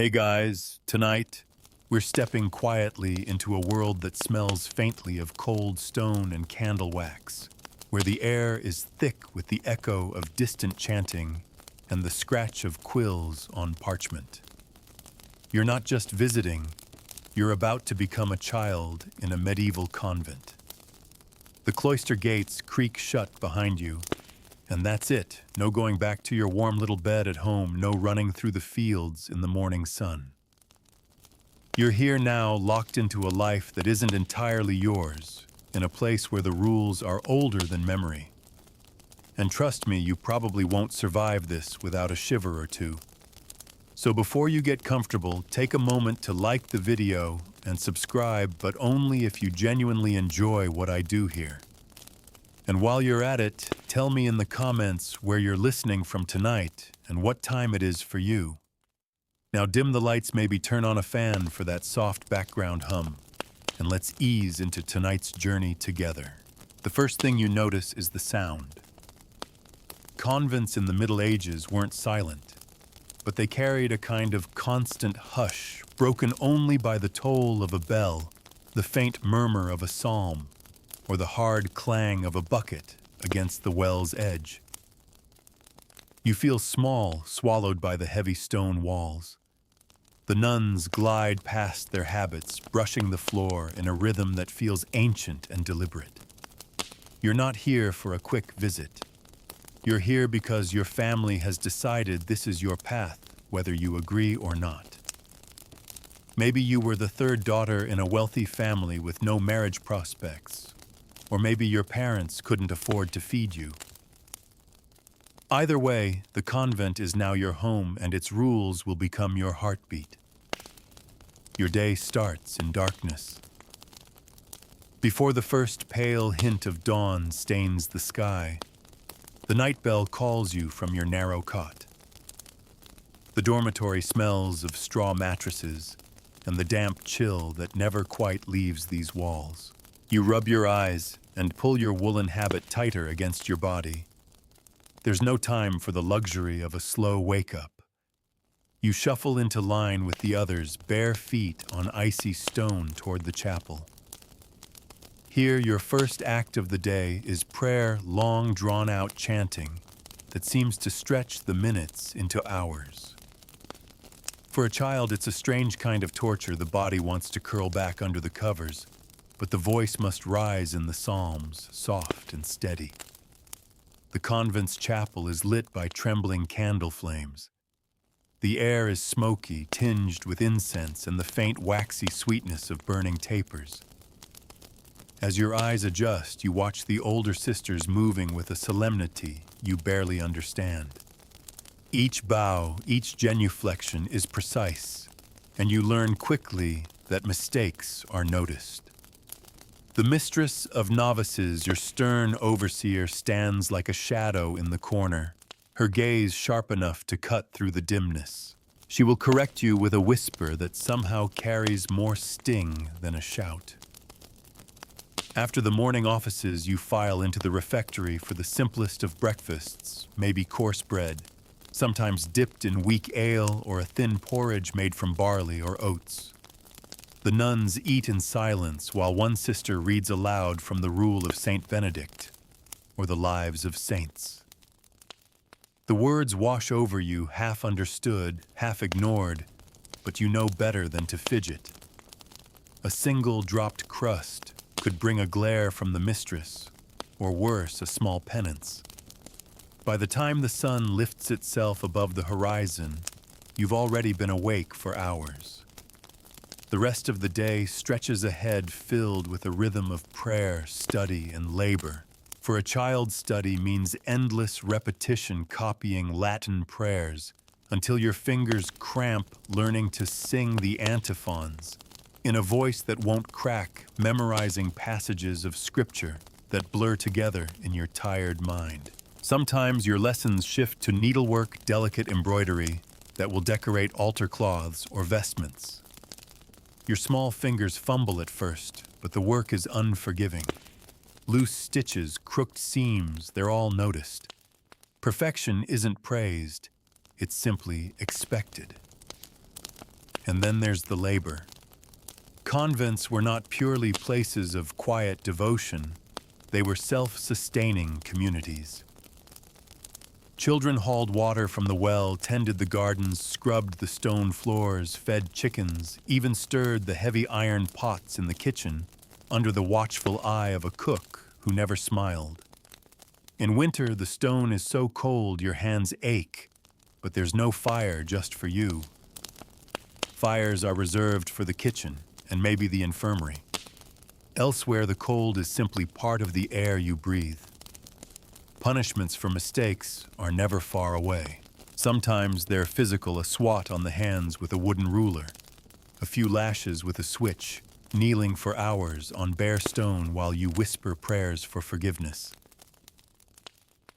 Hey guys, tonight we're stepping quietly into a world that smells faintly of cold stone and candle wax, where the air is thick with the echo of distant chanting and the scratch of quills on parchment. You're not just visiting, you're about to become a child in a medieval convent. The cloister gates creak shut behind you, and that's it. No going back to your warm little bed at home, no running through the fields in the morning sun. You're here now, locked into a life that isn't entirely yours, in a place where the rules are older than memory. And trust me, you probably won't survive this without a shiver or two. So before you get comfortable, take a moment to like the video and subscribe, but only if you genuinely enjoy what I do here. And while you're at it, tell me in the comments where you're listening from tonight and what time it is for you. Now dim the lights, maybe turn on a fan for that soft background hum, and let's ease into tonight's journey together. The first thing you notice is the sound. Convents in the Middle Ages weren't silent, but they carried a kind of constant hush, broken only by the toll of a bell, the faint murmur of a psalm, or the hard clang of a bucket against the well's edge. You feel small, swallowed by the heavy stone walls. The nuns glide past their habits, brushing the floor in a rhythm that feels ancient and deliberate. You're not here for a quick visit. You're here because your family has decided this is your path, whether you agree or not. Maybe you were the third daughter in a wealthy family with no marriage prospects, or maybe your parents couldn't afford to feed you. Either way, the convent is now your home, and its rules will become your heartbeat. Your day starts in darkness. Before the first pale hint of dawn stains the sky, the night bell calls you from your narrow cot. The dormitory smells of straw mattresses and the damp chill that never quite leaves these walls. You rub your eyes and pull your woolen habit tighter against your body. There's no time for the luxury of a slow wake-up. You shuffle into line with the others, bare feet on icy stone toward the chapel. Here, your first act of the day is prayer, long drawn-out chanting that seems to stretch the minutes into hours. For a child, it's a strange kind of torture. The body wants to curl back under the covers, but the voice must rise in the psalms, soft and steady. The convent's chapel is lit by trembling candle flames. The air is smoky, tinged with incense and the faint waxy sweetness of burning tapers. As your eyes adjust, you watch the older sisters moving with a solemnity you barely understand. Each bow, each genuflection is precise, and you learn quickly that mistakes are noticed. The mistress of novices, your stern overseer, stands like a shadow in the corner, her gaze sharp enough to cut through the dimness. She will correct you with a whisper that somehow carries more sting than a shout. After the morning offices, you file into the refectory for the simplest of breakfasts, maybe coarse bread, sometimes dipped in weak ale or a thin porridge made from barley or oats. The nuns eat in silence while one sister reads aloud from the Rule of Saint Benedict or the Lives of Saints. The words wash over you, half understood, half ignored, but you know better than to fidget. A single dropped crust could bring a glare from the mistress, or worse, a small penance. By the time the sun lifts itself above the horizon, you've already been awake for hours. The rest of the day stretches ahead, filled with a rhythm of prayer, study, and labor. For a child, study means endless repetition, copying Latin prayers until your fingers cramp, learning to sing the antiphons in a voice that won't crack, memorizing passages of scripture that blur together in your tired mind. Sometimes your lessons shift to needlework, delicate embroidery that will decorate altar cloths or vestments. Your small fingers fumble at first, but the work is unforgiving. Loose stitches, crooked seams, they're all noticed. Perfection isn't praised, it's simply expected. And then there's the labor. Convents were not purely places of quiet devotion. They were self-sustaining communities. Children hauled water from the well, tended the gardens, scrubbed the stone floors, fed chickens, even stirred the heavy iron pots in the kitchen under the watchful eye of a cook who never smiled. In winter, the stone is so cold your hands ache, but there's no fire just for you. Fires are reserved for the kitchen and maybe the infirmary. Elsewhere, the cold is simply part of the air you breathe. Punishments for mistakes are never far away. Sometimes they're physical, a swat on the hands with a wooden ruler, a few lashes with a switch, kneeling for hours on bare stone while you whisper prayers for forgiveness.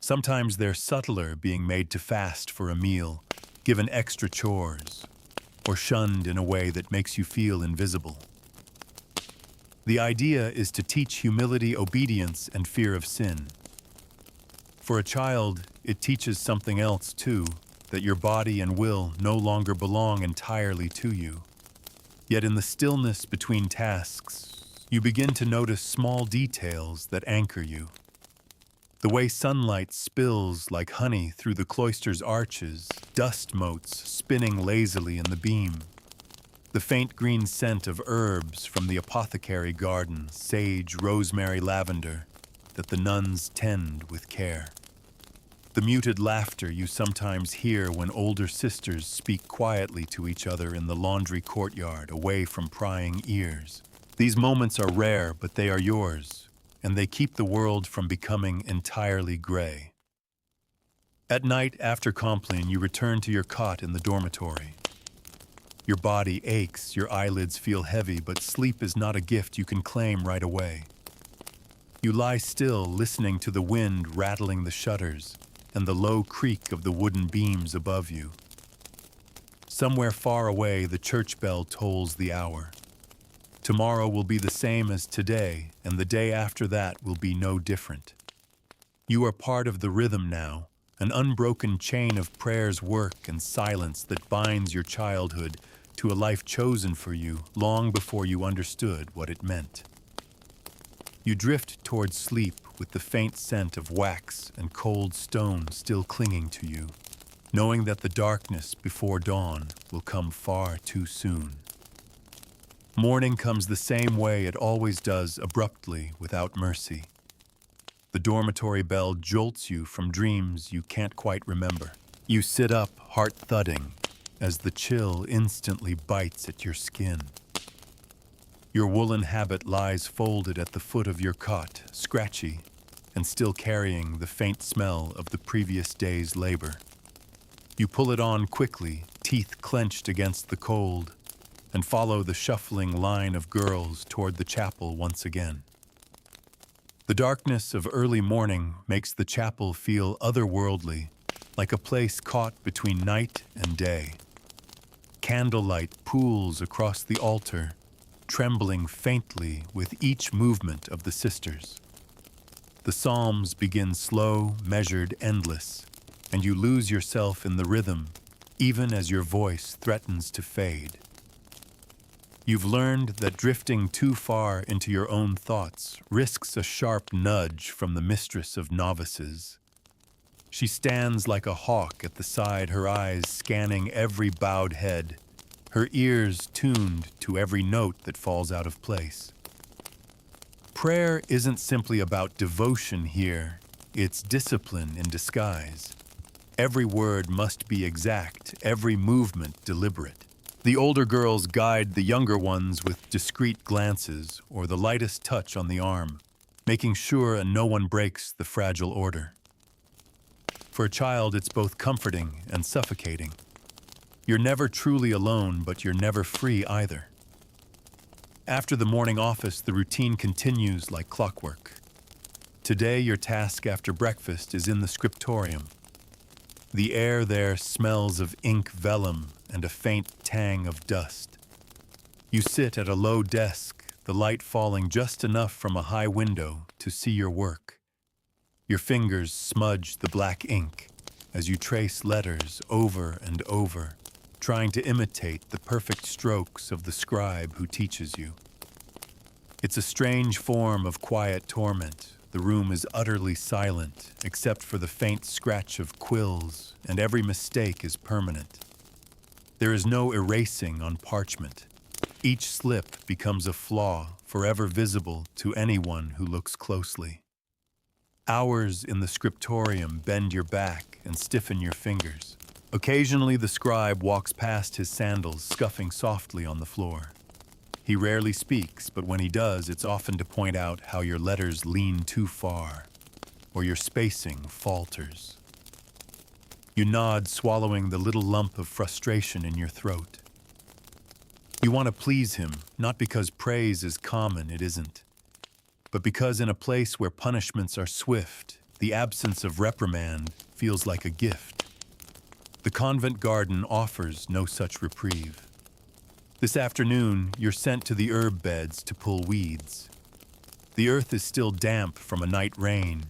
Sometimes they're subtler, being made to fast for a meal, given extra chores, or shunned in a way that makes you feel invisible. The idea is to teach humility, obedience, and fear of sin. For a child, it teaches something else too, that your body and will no longer belong entirely to you. Yet in the stillness between tasks, you begin to notice small details that anchor you. The way sunlight spills like honey through the cloister's arches, dust motes spinning lazily in the beam. The faint green scent of herbs from the apothecary garden, sage, rosemary, lavender, that the nuns tend with care. The muted laughter you sometimes hear when older sisters speak quietly to each other in the laundry courtyard, away from prying ears. These moments are rare, but they are yours, and they keep the world from becoming entirely gray. At night, after Compline, you return to your cot in the dormitory. Your body aches, your eyelids feel heavy, but sleep is not a gift you can claim right away. You lie still, listening to the wind rattling the shutters and the low creak of the wooden beams above you. Somewhere far away, the church bell tolls the hour. Tomorrow will be the same as today, and the day after that will be no different. You are part of the rhythm now, an unbroken chain of prayers, work, and silence that binds your childhood to a life chosen for you long before you understood what it meant. You drift towards sleep with the faint scent of wax and cold stone still clinging to you, knowing that the darkness before dawn will come far too soon. Morning comes the same way it always does, abruptly, without mercy. The dormitory bell jolts you from dreams you can't quite remember. You sit up, heart thudding, as the chill instantly bites at your skin. Your woolen habit lies folded at the foot of your cot, scratchy, and still carrying the faint smell of the previous day's labor. You pull it on quickly, teeth clenched against the cold, and follow the shuffling line of girls toward the chapel once again. The darkness of early morning makes the chapel feel otherworldly, like a place caught between night and day. Candlelight pools across the altar, trembling faintly with each movement of the sisters. The psalms begin slow, measured, endless, and you lose yourself in the rhythm, even as your voice threatens to fade. You've learned that drifting too far into your own thoughts risks a sharp nudge from the mistress of novices. She stands like a hawk at the side, her eyes scanning every bowed head, her ears tuned to every note that falls out of place. Prayer isn't simply about devotion here, it's discipline in disguise. Every word must be exact, every movement deliberate. The older girls guide the younger ones with discreet glances or the lightest touch on the arm, making sure no one breaks the fragile order. For a child, it's both comforting and suffocating. You're never truly alone, but you're never free either. After the morning office, the routine continues like clockwork. Today, your task after breakfast is in the scriptorium. The air there smells of ink, vellum, and a faint tang of dust. You sit at a low desk, the light falling just enough from a high window to see your work. Your fingers smudge the black ink as you trace letters over and over, trying to imitate the perfect strokes of the scribe who teaches you. It's a strange form of quiet torment. The room is utterly silent, except for the faint scratch of quills, and every mistake is permanent. There is no erasing on parchment. Each slip becomes a flaw, forever visible to anyone who looks closely. Hours in the scriptorium bend your back and stiffen your fingers. Occasionally the scribe walks past his sandals, scuffing softly on the floor. He rarely speaks, but when he does, it's often to point out how your letters lean too far, or your spacing falters. You nod, swallowing the little lump of frustration in your throat. You want to please him, not because praise is common, it isn't, but because in a place where punishments are swift, the absence of reprimand feels like a gift. The convent garden offers no such reprieve. This afternoon, you're sent to the herb beds to pull weeds. The earth is still damp from a night rain,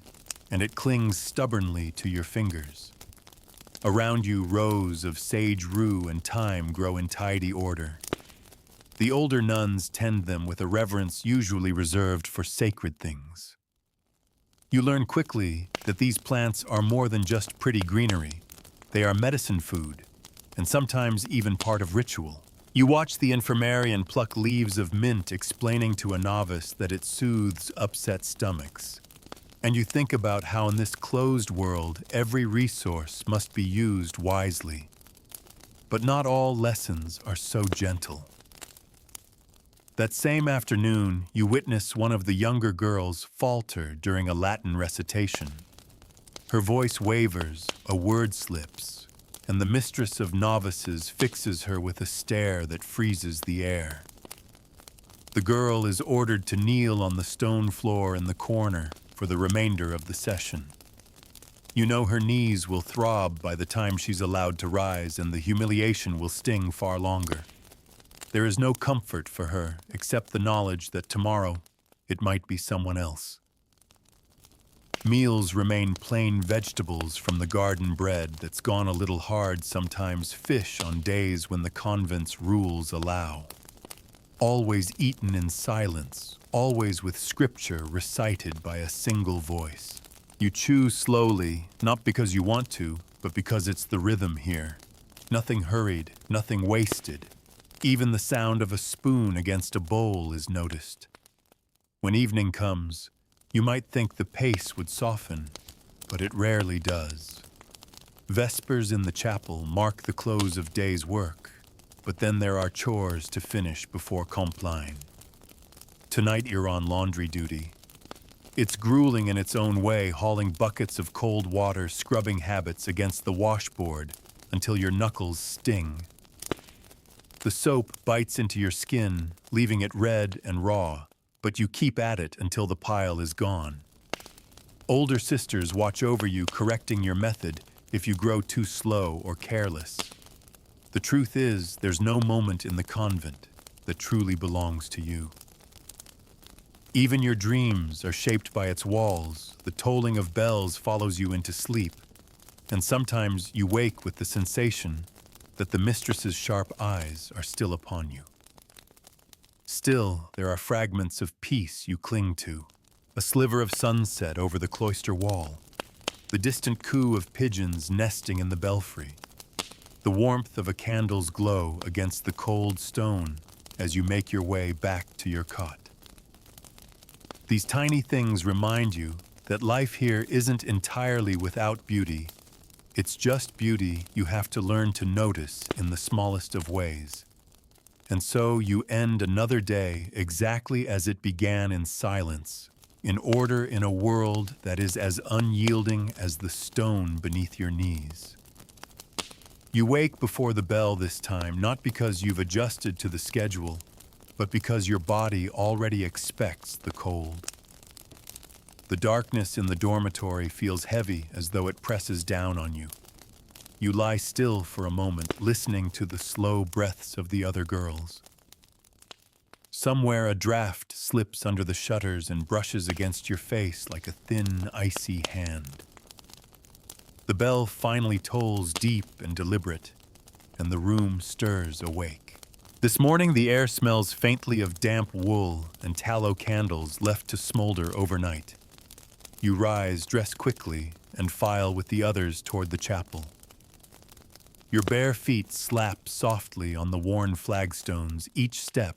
and it clings stubbornly to your fingers. Around you, rows of sage rue and thyme grow in tidy order. The older nuns tend them with a reverence usually reserved for sacred things. You learn quickly that these plants are more than just pretty greenery. They are medicine food, and sometimes even part of ritual. You watch the infirmarian pluck leaves of mint, explaining to a novice that it soothes upset stomachs. And you think about how in this closed world, every resource must be used wisely. But not all lessons are so gentle. That same afternoon, you witness one of the younger girls falter during a Latin recitation. Her voice wavers, a word slips, and the mistress of novices fixes her with a stare that freezes the air. The girl is ordered to kneel on the stone floor in the corner for the remainder of the session. You know her knees will throb by the time she's allowed to rise, and the humiliation will sting far longer. There is no comfort for her except the knowledge that tomorrow it might be someone else. Meals remain plain vegetables from the garden bread that's gone a little hard, sometimes fish on days when the convent's rules allow. Always eaten in silence, always with scripture recited by a single voice. You chew slowly, not because you want to, but because it's the rhythm here. Nothing hurried, nothing wasted. Even the sound of a spoon against a bowl is noticed. When evening comes, you might think the pace would soften, but it rarely does. Vespers in the chapel mark the close of day's work, but then there are chores to finish before compline. Tonight you're on laundry duty. It's grueling in its own way, hauling buckets of cold water, scrubbing habits against the washboard until your knuckles sting. The soap bites into your skin, leaving it red and raw, but you keep at it until the pile is gone. Older sisters watch over you, correcting your method if you grow too slow or careless. The truth is, there's no moment in the convent that truly belongs to you. Even your dreams are shaped by its walls. The tolling of bells follows you into sleep, and sometimes you wake with the sensation that the mistress's sharp eyes are still upon you. Still, there are fragments of peace you cling to, a sliver of sunset over the cloister wall, the distant coo of pigeons nesting in the belfry, the warmth of a candle's glow against the cold stone as you make your way back to your cot. These tiny things remind you that life here isn't entirely without beauty. It's just beauty you have to learn to notice in the smallest of ways. And so you end another day exactly as it began, in silence, in order, in a world that is as unyielding as the stone beneath your knees. You wake before the bell this time, not because you've adjusted to the schedule, but because your body already expects the cold. The darkness in the dormitory feels heavy, as though it presses down on you. You lie still for a moment, listening to the slow breaths of the other girls. Somewhere a draft slips under the shutters and brushes against your face like a thin, icy hand. The bell finally tolls, deep and deliberate. and the room stirs awake. This morning, the air smells faintly of damp wool and tallow candles left to smolder overnight. You rise, dress quickly, and file with the others toward the chapel. Your bare feet slap softly on the worn flagstones, each step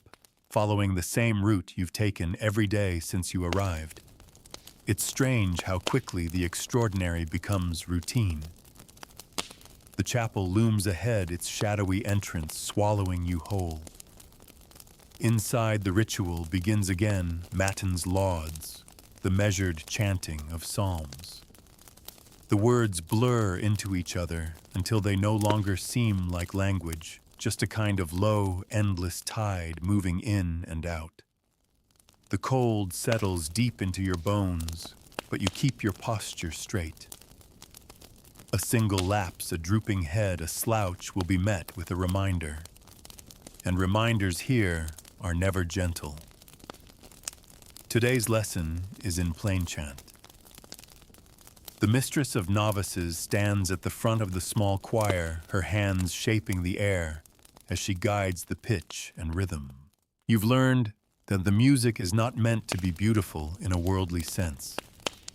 following the same route you've taken every day since you arrived. It's strange how quickly the extraordinary becomes routine. The chapel looms ahead, its shadowy entrance swallowing you whole. Inside, the ritual begins again, Matins lauds, the measured chanting of psalms. The words blur into each other until they no longer seem like language, just a kind of low, endless tide moving in and out. The cold settles deep into your bones, but you keep your posture straight. A single lapse, a drooping head, a slouch will be met with a reminder. And reminders here are never gentle. Today's lesson is in plain chant. The mistress of novices stands at the front of the small choir, her hands shaping the air as she guides the pitch and rhythm. You've learned that the music is not meant to be beautiful in a worldly sense.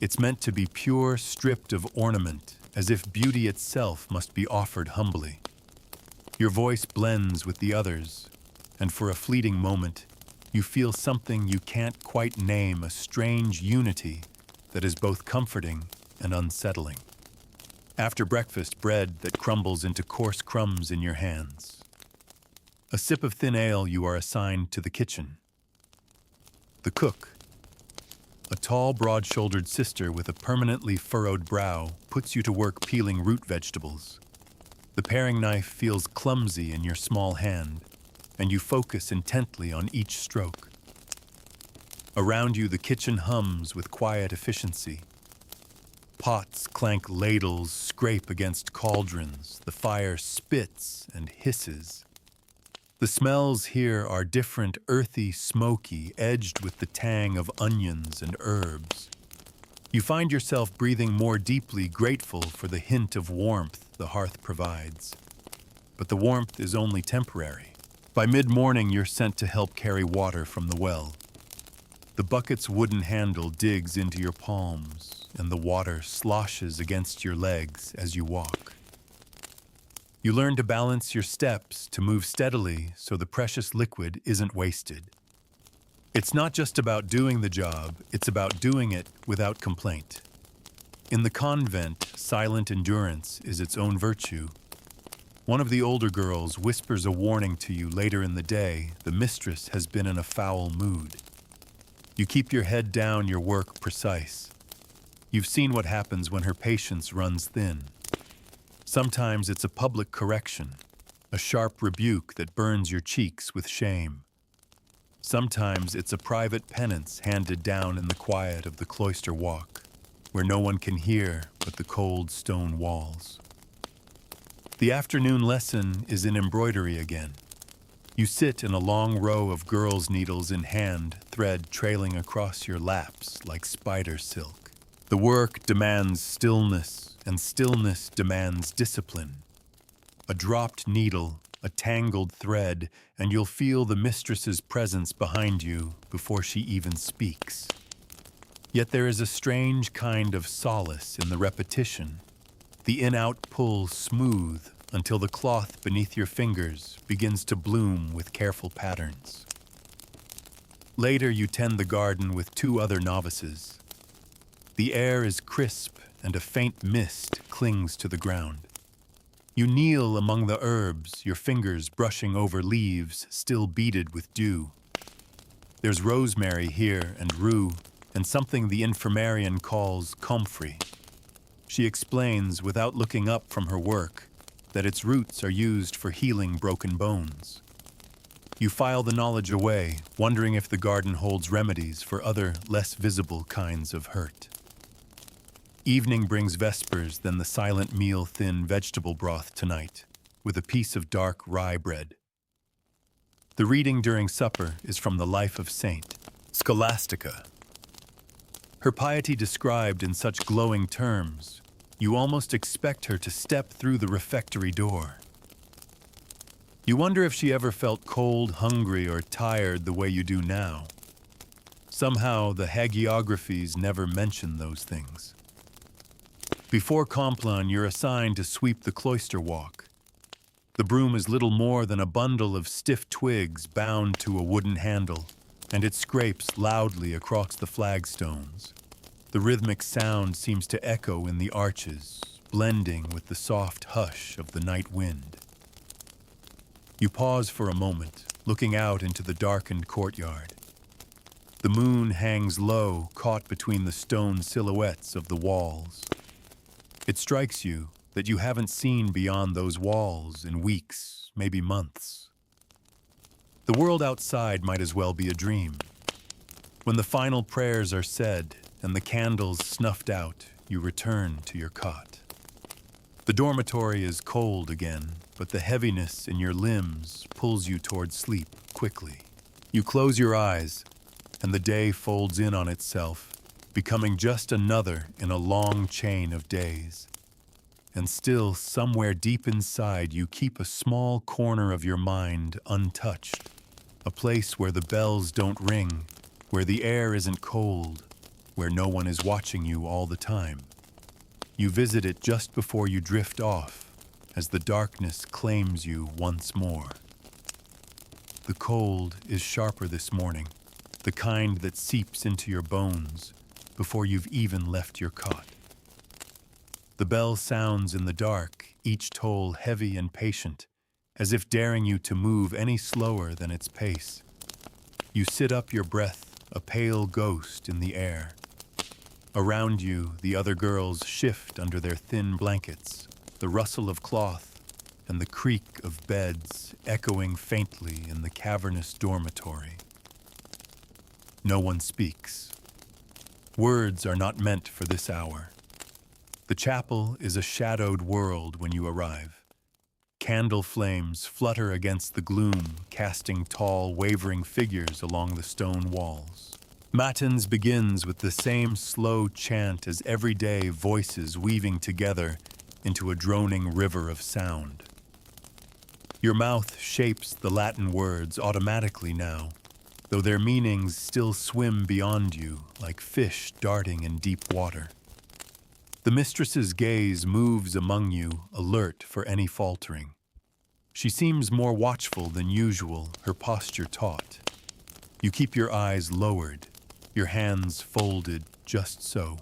It's meant to be pure, stripped of ornament, as if beauty itself must be offered humbly. Your voice blends with the others, and for a fleeting moment, you feel something you can't quite name, a strange unity that is both comforting and unsettling. After breakfast, bread that crumbles into coarse crumbs in your hands. A sip of thin ale, you are assigned to the kitchen. The cook, a tall, broad-shouldered sister with a permanently furrowed brow, puts you to work peeling root vegetables. The paring knife feels clumsy in your small hand, and you focus intently on each stroke. Around you, the kitchen hums with quiet efficiency. Pots clank, ladles scrape against cauldrons, the fire spits and hisses. The smells here are different, earthy, smoky, edged with the tang of onions and herbs. You find yourself breathing more deeply, grateful for the hint of warmth the hearth provides. But the warmth is only temporary. By mid-morning, you're sent to help carry water from the well. The bucket's wooden handle digs into your palms, and the water sloshes against your legs as you walk. You learn to balance your steps, to move steadily so the precious liquid isn't wasted. It's not just about doing the job, it's about doing it without complaint. In the convent, silent endurance is its own virtue. One of the older girls whispers a warning to you later in the day. The mistress has been in a foul mood. You keep your head down, your work precise. You've seen what happens when her patience runs thin. Sometimes it's a public correction, a sharp rebuke that burns your cheeks with shame. Sometimes it's a private penance handed down in the quiet of the cloister walk, where no one can hear but the cold stone walls. The afternoon lesson is in embroidery again. You sit in a long row of girls' needles in hand, thread trailing across your laps like spider silk. The work demands stillness, and stillness demands discipline. A dropped needle, a tangled thread, and you'll feel the mistress's presence behind you before she even speaks. Yet there is a strange kind of solace in the repetition. The in-out pull smooth until the cloth beneath your fingers begins to bloom with careful patterns. Later, you tend the garden with 2 other novices. The air is crisp and a faint mist clings to the ground. You kneel among the herbs, your fingers brushing over leaves still beaded with dew. There's rosemary here and rue, and something the infirmarian calls comfrey. She explains, without looking up from her work, that its roots are used for healing broken bones. You file the knowledge away, wondering if the garden holds remedies for other, less visible kinds of hurt. Evening brings vespers, then the silent meal thin vegetable broth tonight, with a piece of dark rye bread. The reading during supper is from the life of Saint Scholastica. Her piety described in such glowing terms, you almost expect her to step through the refectory door. You wonder if she ever felt cold, hungry, or tired the way you do now. Somehow, the hagiographies never mention those things. Before Compline, you're assigned to sweep the cloister walk. The broom is little more than a bundle of stiff twigs bound to a wooden handle, and it scrapes loudly across the flagstones. The rhythmic sound seems to echo in the arches, blending with the soft hush of the night wind. You pause for a moment, looking out into the darkened courtyard. The moon hangs low, caught between the stone silhouettes of the walls. It strikes you that you haven't seen beyond those walls in weeks, maybe months. The world outside might as well be a dream. When the final prayers are said and the candles snuffed out, you return to your cot. The dormitory is cold again, but the heaviness in your limbs pulls you toward sleep quickly. You close your eyes, and the day folds in on itself, becoming just another in a long chain of days. And still, somewhere deep inside, you keep a small corner of your mind untouched, a place where the bells don't ring, where the air isn't cold, where no one is watching you all the time. You visit it just before you drift off, as the darkness claims you once more. The cold is sharper this morning, the kind that seeps into your bones before you've even left your cot. The bell sounds in the dark, each toll heavy and patient, as if daring you to move any slower than its pace. You sit up your breath, a pale ghost in the air. Around you, the other girls shift under their thin blankets, the rustle of cloth and the creak of beds echoing faintly in the cavernous dormitory. No one speaks. Words are not meant for this hour. The chapel is a shadowed world when you arrive. Candle flames flutter against the gloom, casting tall, wavering figures along the stone walls. Matins begins with the same slow chant as everyday voices weaving together into a droning river of sound. Your mouth shapes the Latin words automatically now, though their meanings still swim beyond you like fish darting in deep water. The mistress's gaze moves among you, alert for any faltering. She seems more watchful than usual, her posture taut. You keep your eyes lowered, your hands folded just so.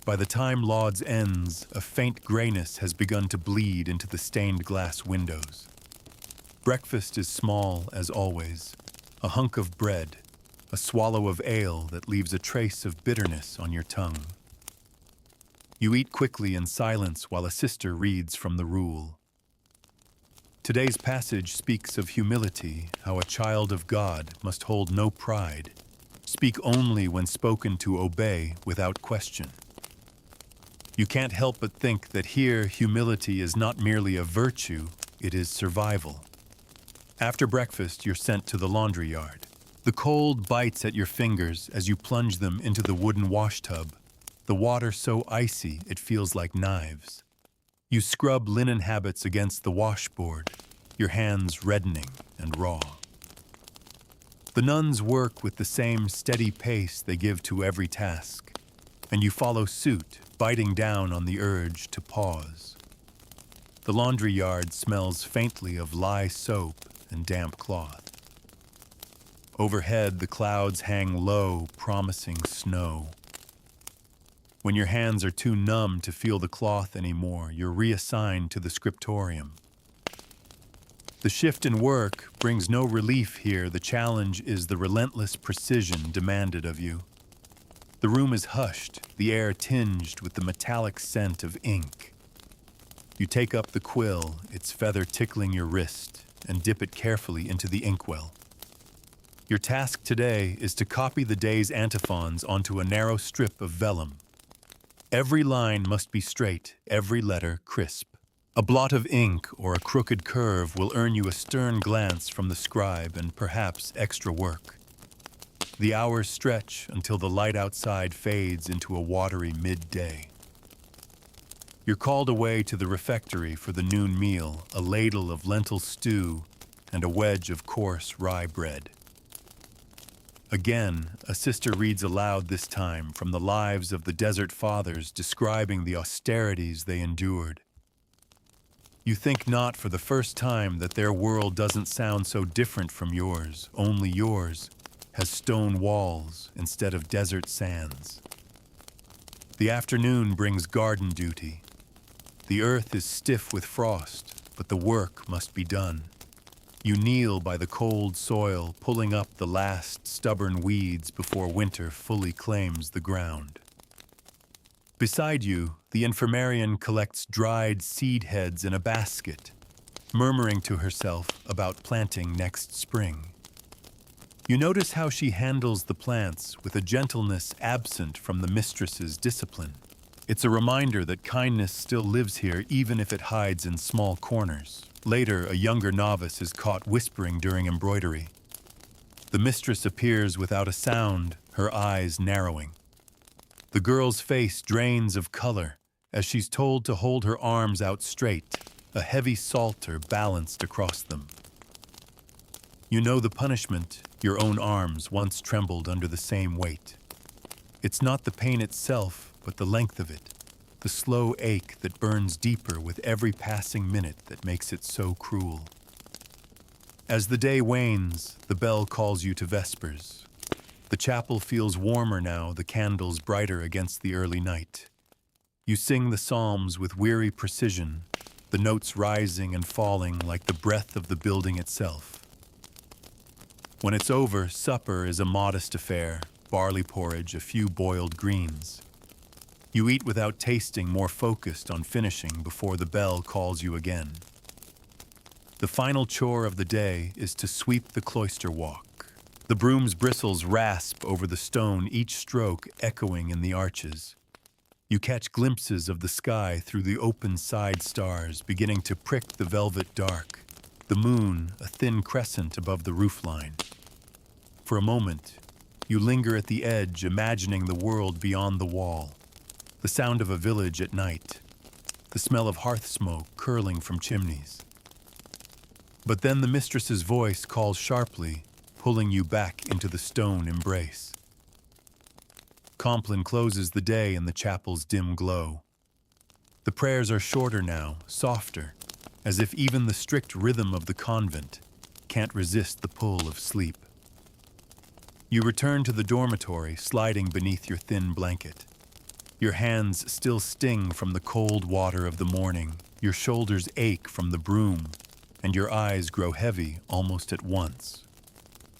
By the time Lauds ends, a faint grayness has begun to bleed into the stained glass windows. Breakfast is small as always, a hunk of bread, a swallow of ale that leaves a trace of bitterness on your tongue. You eat quickly in silence while a sister reads from the rule. Today's passage speaks of humility, how a child of God must hold no pride, speak only when spoken to obey without question. You can't help but think that here humility is not merely a virtue, it is survival. After breakfast, you're sent to the laundry yard. The cold bites at your fingers as you plunge them into the wooden wash tub, the water so icy it feels like knives. You scrub linen habits against the washboard, your hands reddening and raw. The nuns work with the same steady pace they give to every task, and you follow suit, biting down on the urge to pause. The laundry yard smells faintly of lye soap and damp cloth. Overhead, the clouds hang low, promising snow. When your hands are too numb to feel the cloth anymore, you're reassigned to the scriptorium. The shift in work brings no relief here. The challenge is the relentless precision demanded of you. The room is hushed, the air tinged with the metallic scent of ink. You take up the quill, its feather tickling your wrist, and dip it carefully into the inkwell. Your task today is to copy the day's antiphons onto a narrow strip of vellum. Every line must be straight, every letter crisp. A blot of ink or a crooked curve will earn you a stern glance from the scribe and perhaps extra work. The hours stretch until the light outside fades into a watery midday. You're called away to the refectory for the noon meal, a ladle of lentil stew and a wedge of coarse rye bread. Again, a sister reads aloud this time from the lives of the Desert Fathers describing the austerities they endured. You think not for the first time that their world doesn't sound so different from yours, only yours has stone walls instead of desert sands. The afternoon brings garden duty. The earth is stiff with frost, but the work must be done. You kneel by the cold soil, pulling up the last stubborn weeds before winter fully claims the ground. Beside you, the infirmarian collects dried seed heads in a basket, murmuring to herself about planting next spring. You notice how she handles the plants with a gentleness absent from the mistress's discipline. It's a reminder that kindness still lives here even if it hides in small corners. Later, a younger novice is caught whispering during embroidery. The mistress appears without a sound, her eyes narrowing. The girl's face drains of color as she's told to hold her arms out straight, a heavy psalter balanced across them. You know the punishment, your own arms once trembled under the same weight. It's not the pain itself, but the length of it, the slow ache that burns deeper with every passing minute that makes it so cruel. As the day wanes, the bell calls you to vespers. The chapel feels warmer now, the candles brighter against the early night. You sing the psalms with weary precision, the notes rising and falling like the breath of the building itself. When it's over, supper is a modest affair, barley porridge, a few boiled greens. You eat without tasting, more focused on finishing before the bell calls you again. The final chore of the day is to sweep the cloister walk. The broom's bristles rasp over the stone, each stroke echoing in the arches. You catch glimpses of the sky through the open side stars beginning to prick the velvet dark, the moon a thin crescent above the roofline. For a moment, you linger at the edge, imagining the world beyond the wall, the sound of a village at night, the smell of hearth smoke curling from chimneys. But then the mistress's voice calls sharply, pulling you back into the stone embrace. Compline closes the day in the chapel's dim glow. The prayers are shorter now, softer, as if even the strict rhythm of the convent can't resist the pull of sleep. You return to the dormitory, sliding beneath your thin blanket. Your hands still sting from the cold water of the morning, your shoulders ache from the broom, and your eyes grow heavy almost at once.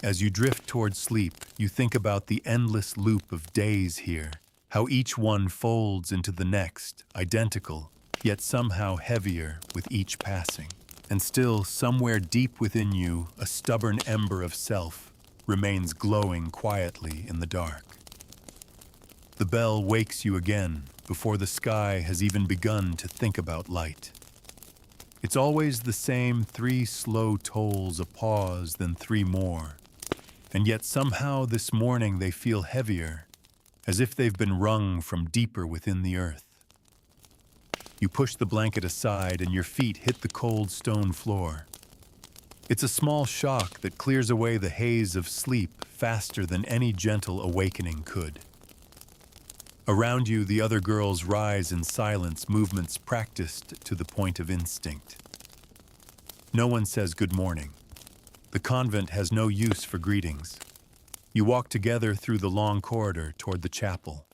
As you drift toward sleep, you think about the endless loop of days here, how each one folds into the next, identical, yet somehow heavier with each passing. And still, somewhere deep within you, a stubborn ember of self remains glowing quietly in the dark. The bell wakes you again before the sky has even begun to think about light. It's always the same 3 slow tolls, a pause, then 3 more. And yet somehow this morning they feel heavier, as if they've been wrung from deeper within the earth. You push the blanket aside and your feet hit the cold stone floor. It's a small shock that clears away the haze of sleep faster than any gentle awakening could. Around you, the other girls rise in silence, movements practiced to the point of instinct. No one says good morning. The convent has no use for greetings. You walk together through the long corridor toward the chapel.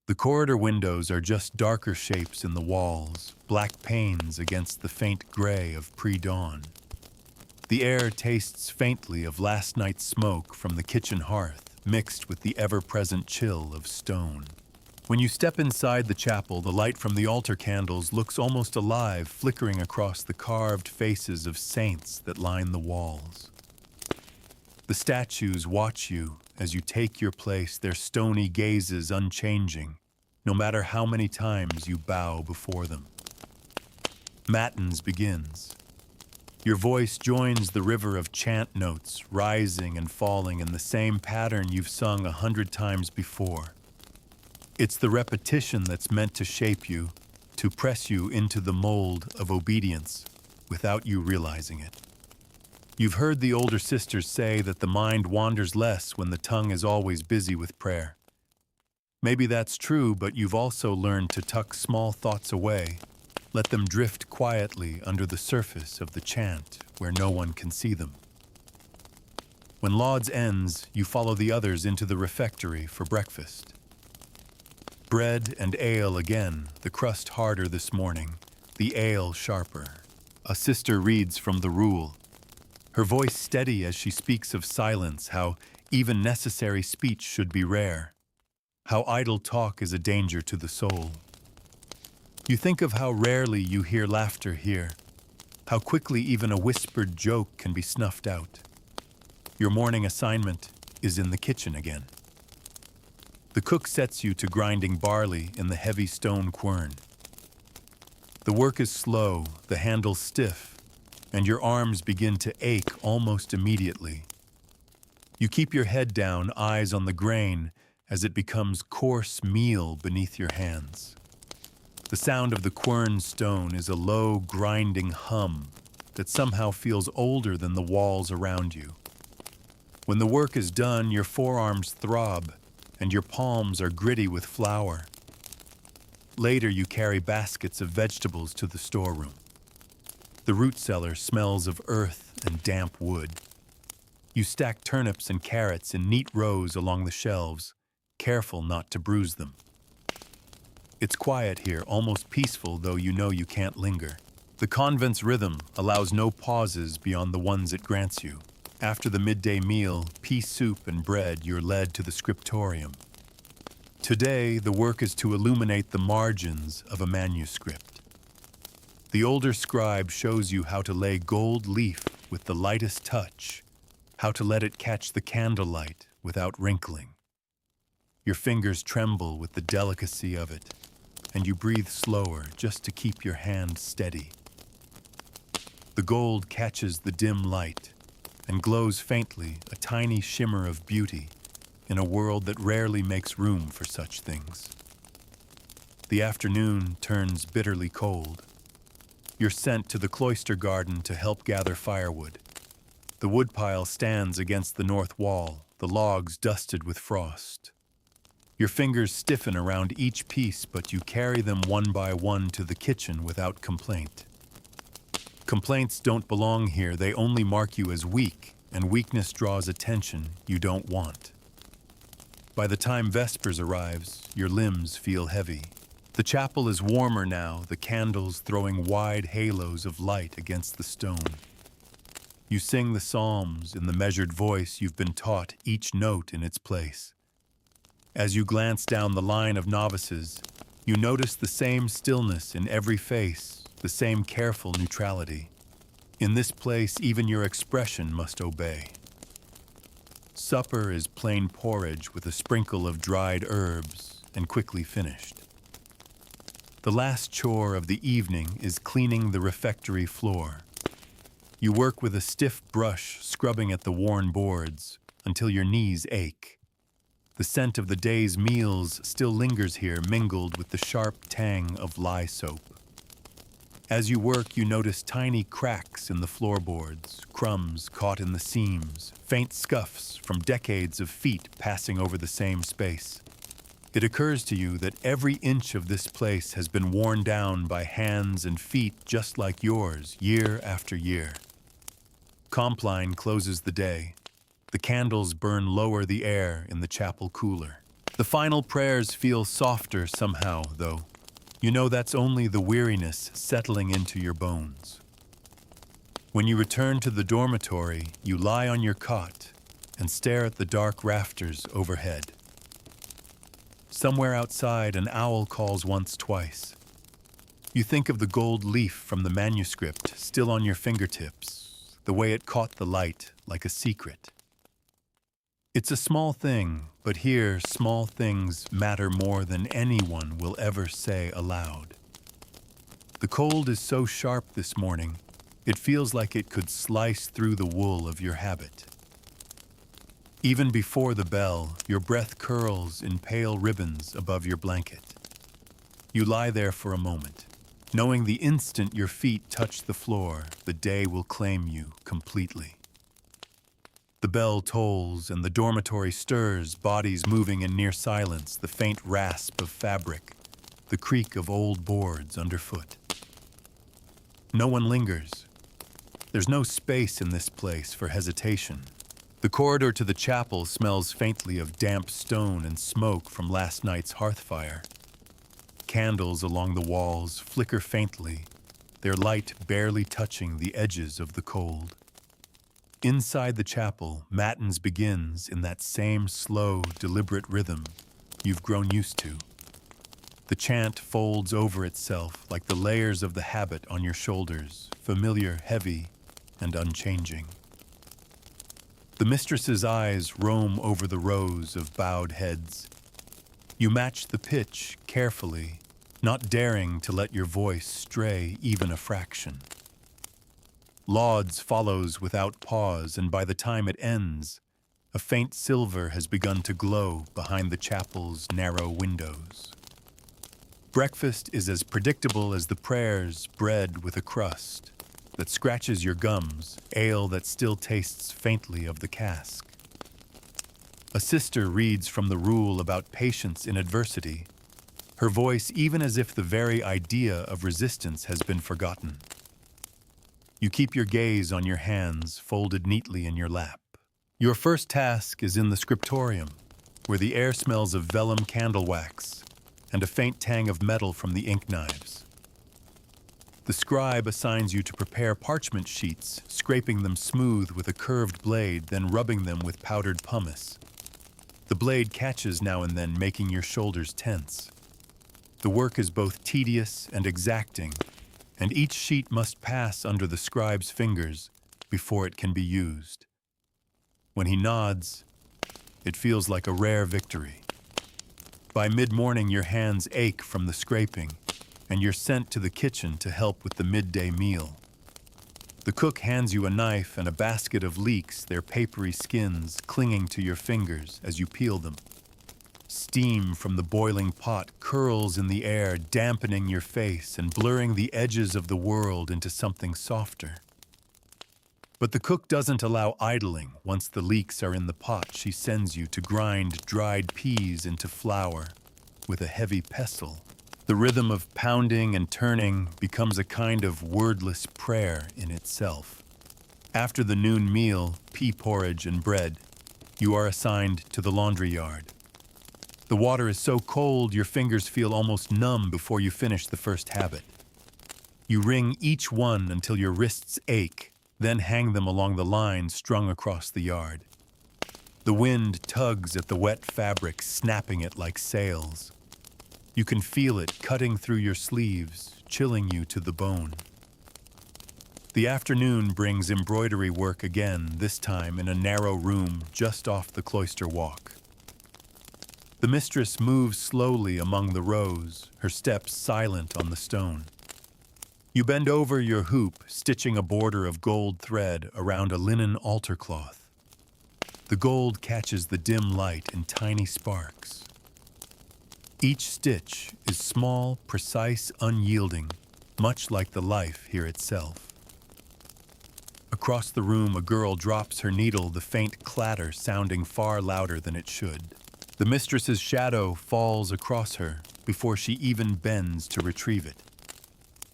The corridor windows are just darker shapes in the walls, black panes against the faint gray of pre-dawn. The air tastes faintly of last night's smoke from the kitchen hearth, mixed with the ever-present chill of stone. When you step inside the chapel, the light from the altar candles looks almost alive, flickering across the carved faces of saints that line the walls. The statues watch you as you take your place, their stony gazes unchanging, no matter how many times you bow before them. Matins begins. Your voice joins the river of chant notes, rising and falling in the same pattern you've sung 100 times before. It's the repetition that's meant to shape you, to press you into the mold of obedience without you realizing it. You've heard the older sisters say that the mind wanders less when the tongue is always busy with prayer. Maybe that's true, but you've also learned to tuck small thoughts away, let them drift quietly under the surface of the chant where no one can see them. When lauds ends, you follow the others into the refectory for breakfast. Bread and ale again, the crust harder this morning, the ale sharper. A sister reads from the rule, her voice steady as she speaks of silence, how even necessary speech should be rare, how idle talk is a danger to the soul. You think of how rarely you hear laughter here, how quickly even a whispered joke can be snuffed out. Your morning assignment is in the kitchen again. The cook sets you to grinding barley in the heavy stone quern. The work is slow, the handle stiff, and your arms begin to ache almost immediately. You keep your head down, eyes on the grain, as it becomes coarse meal beneath your hands. The sound of the quern stone is a low, grinding hum that somehow feels older than the walls around you. When the work is done, your forearms throb, and your palms are gritty with flour. Later, you carry baskets of vegetables to the storeroom. The root cellar smells of earth and damp wood. You stack turnips and carrots in neat rows along the shelves, careful not to bruise them. It's quiet here, almost peaceful, though you know you can't linger. The convent's rhythm allows no pauses beyond the ones it grants you. After the midday meal, pea soup and bread, you're led to the scriptorium. Today, the work is to illuminate the margins of a manuscript. The older scribe shows you how to lay gold leaf with the lightest touch, how to let it catch the candlelight without wrinkling. Your fingers tremble with the delicacy of it, and you breathe slower just to keep your hand steady. The gold catches the dim light and glows faintly, a tiny shimmer of beauty in a world that rarely makes room for such things. The afternoon turns bitterly cold. You're sent to the cloister garden to help gather firewood. The woodpile stands against the north wall, the logs dusted with frost. Your fingers stiffen around each piece, but you carry them one by one to the kitchen without complaint. Complaints don't belong here, they only mark you as weak, and weakness draws attention you don't want. By the time Vespers arrives, your limbs feel heavy. The chapel is warmer now, the candles throwing wide halos of light against the stone. You sing the psalms in the measured voice you've been taught, each note in its place. As you glance down the line of novices, you notice the same stillness in every face, the same careful neutrality. In this place, even your expression must obey. Supper is plain porridge with a sprinkle of dried herbs and quickly finished. The last chore of the evening is cleaning the refectory floor. You work with a stiff brush, scrubbing at the worn boards until your knees ache. The scent of the day's meals still lingers here, mingled with the sharp tang of lye soap. As you work, you notice tiny cracks in the floorboards, crumbs caught in the seams, faint scuffs from decades of feet passing over the same space. It occurs to you that every inch of this place has been worn down by hands and feet just like yours, year after year. Compline closes the day. The candles burn lower the air in the chapel cooler. The final prayers feel softer somehow, though. You know that's only the weariness settling into your bones. When you return to the dormitory, you lie on your cot and stare at the dark rafters overhead. Somewhere outside, an owl calls once, twice. You think of the gold leaf from the manuscript still on your fingertips, the way it caught the light like a secret. It's a small thing, but here small things matter more than anyone will ever say aloud. The cold is so sharp this morning, it feels like it could slice through the wool of your habit. Even before the bell, your breath curls in pale ribbons above your blanket. You lie there for a moment, knowing the instant your feet touch the floor, the day will claim you completely. The bell tolls and the dormitory stirs, bodies moving in near silence, the faint rasp of fabric, the creak of old boards underfoot. No one lingers. There's no space in this place for hesitation. The corridor to the chapel smells faintly of damp stone and smoke from last night's hearth fire. Candles along the walls flicker faintly, their light barely touching the edges of the cold. Inside the chapel, Matins begins in that same slow, deliberate rhythm you've grown used to. The chant folds over itself like the layers of the habit on your shoulders, familiar, heavy, and unchanging. The mistress's eyes roam over the rows of bowed heads. You match the pitch carefully, not daring to let your voice stray even a fraction. Lauds follows without pause, and by the time it ends, a faint silver has begun to glow behind the chapel's narrow windows. Breakfast is as predictable as the prayers, bread with a crust that scratches your gums, ale that still tastes faintly of the cask. A sister reads from the rule about patience in adversity, her voice even as if the very idea of resistance has been forgotten. You keep your gaze on your hands folded neatly in your lap. Your first task is in the scriptorium, where the air smells of vellum candle wax and a faint tang of metal from the ink knives. The scribe assigns you to prepare parchment sheets, scraping them smooth with a curved blade, then rubbing them with powdered pumice. The blade catches now and then, making your shoulders tense. The work is both tedious and exacting, and each sheet must pass under the scribe's fingers before it can be used. When he nods, it feels like a rare victory. By mid-morning, your hands ache from the scraping, and you're sent to the kitchen to help with the midday meal. The cook hands you a knife and a basket of leeks, their papery skins clinging to your fingers as you peel them. Steam from the boiling pot curls in the air, dampening your face and blurring the edges of the world into something softer. But the cook doesn't allow idling. Once the leeks are in the pot, she sends you to grind dried peas into flour with a heavy pestle. The rhythm of pounding and turning becomes a kind of wordless prayer in itself. After the noon meal, pea porridge and bread, you are assigned to the laundry yard. The water is so cold your fingers feel almost numb before you finish the first habit. You wring each one until your wrists ache, then hang them along the line strung across the yard. The wind tugs at the wet fabric, snapping it like sails. You can feel it cutting through your sleeves, chilling you to the bone. The afternoon brings embroidery work again, this time in a narrow room just off the cloister walk. The mistress moves slowly among the rows, her steps silent on the stone. You bend over your hoop, stitching a border of gold thread around a linen altar cloth. The gold catches the dim light in tiny sparks. Each stitch is small, precise, unyielding, much like the life here itself. Across the room, a girl drops her needle, the faint clatter sounding far louder than it should. The mistress's shadow falls across her before she even bends to retrieve it.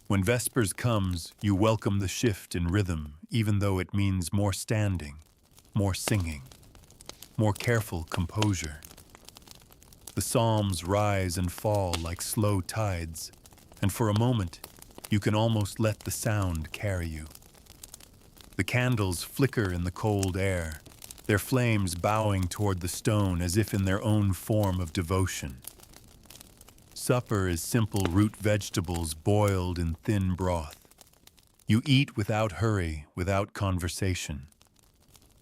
When vespers comes, you welcome the shift in rhythm, even though it means more standing, more singing, more careful composure. The psalms rise and fall like slow tides, and for a moment, you can almost let the sound carry you. The candles flicker in the cold air, their flames bowing toward the stone as if in their own form of devotion. Supper is simple root vegetables boiled in thin broth. You eat without hurry, without conversation.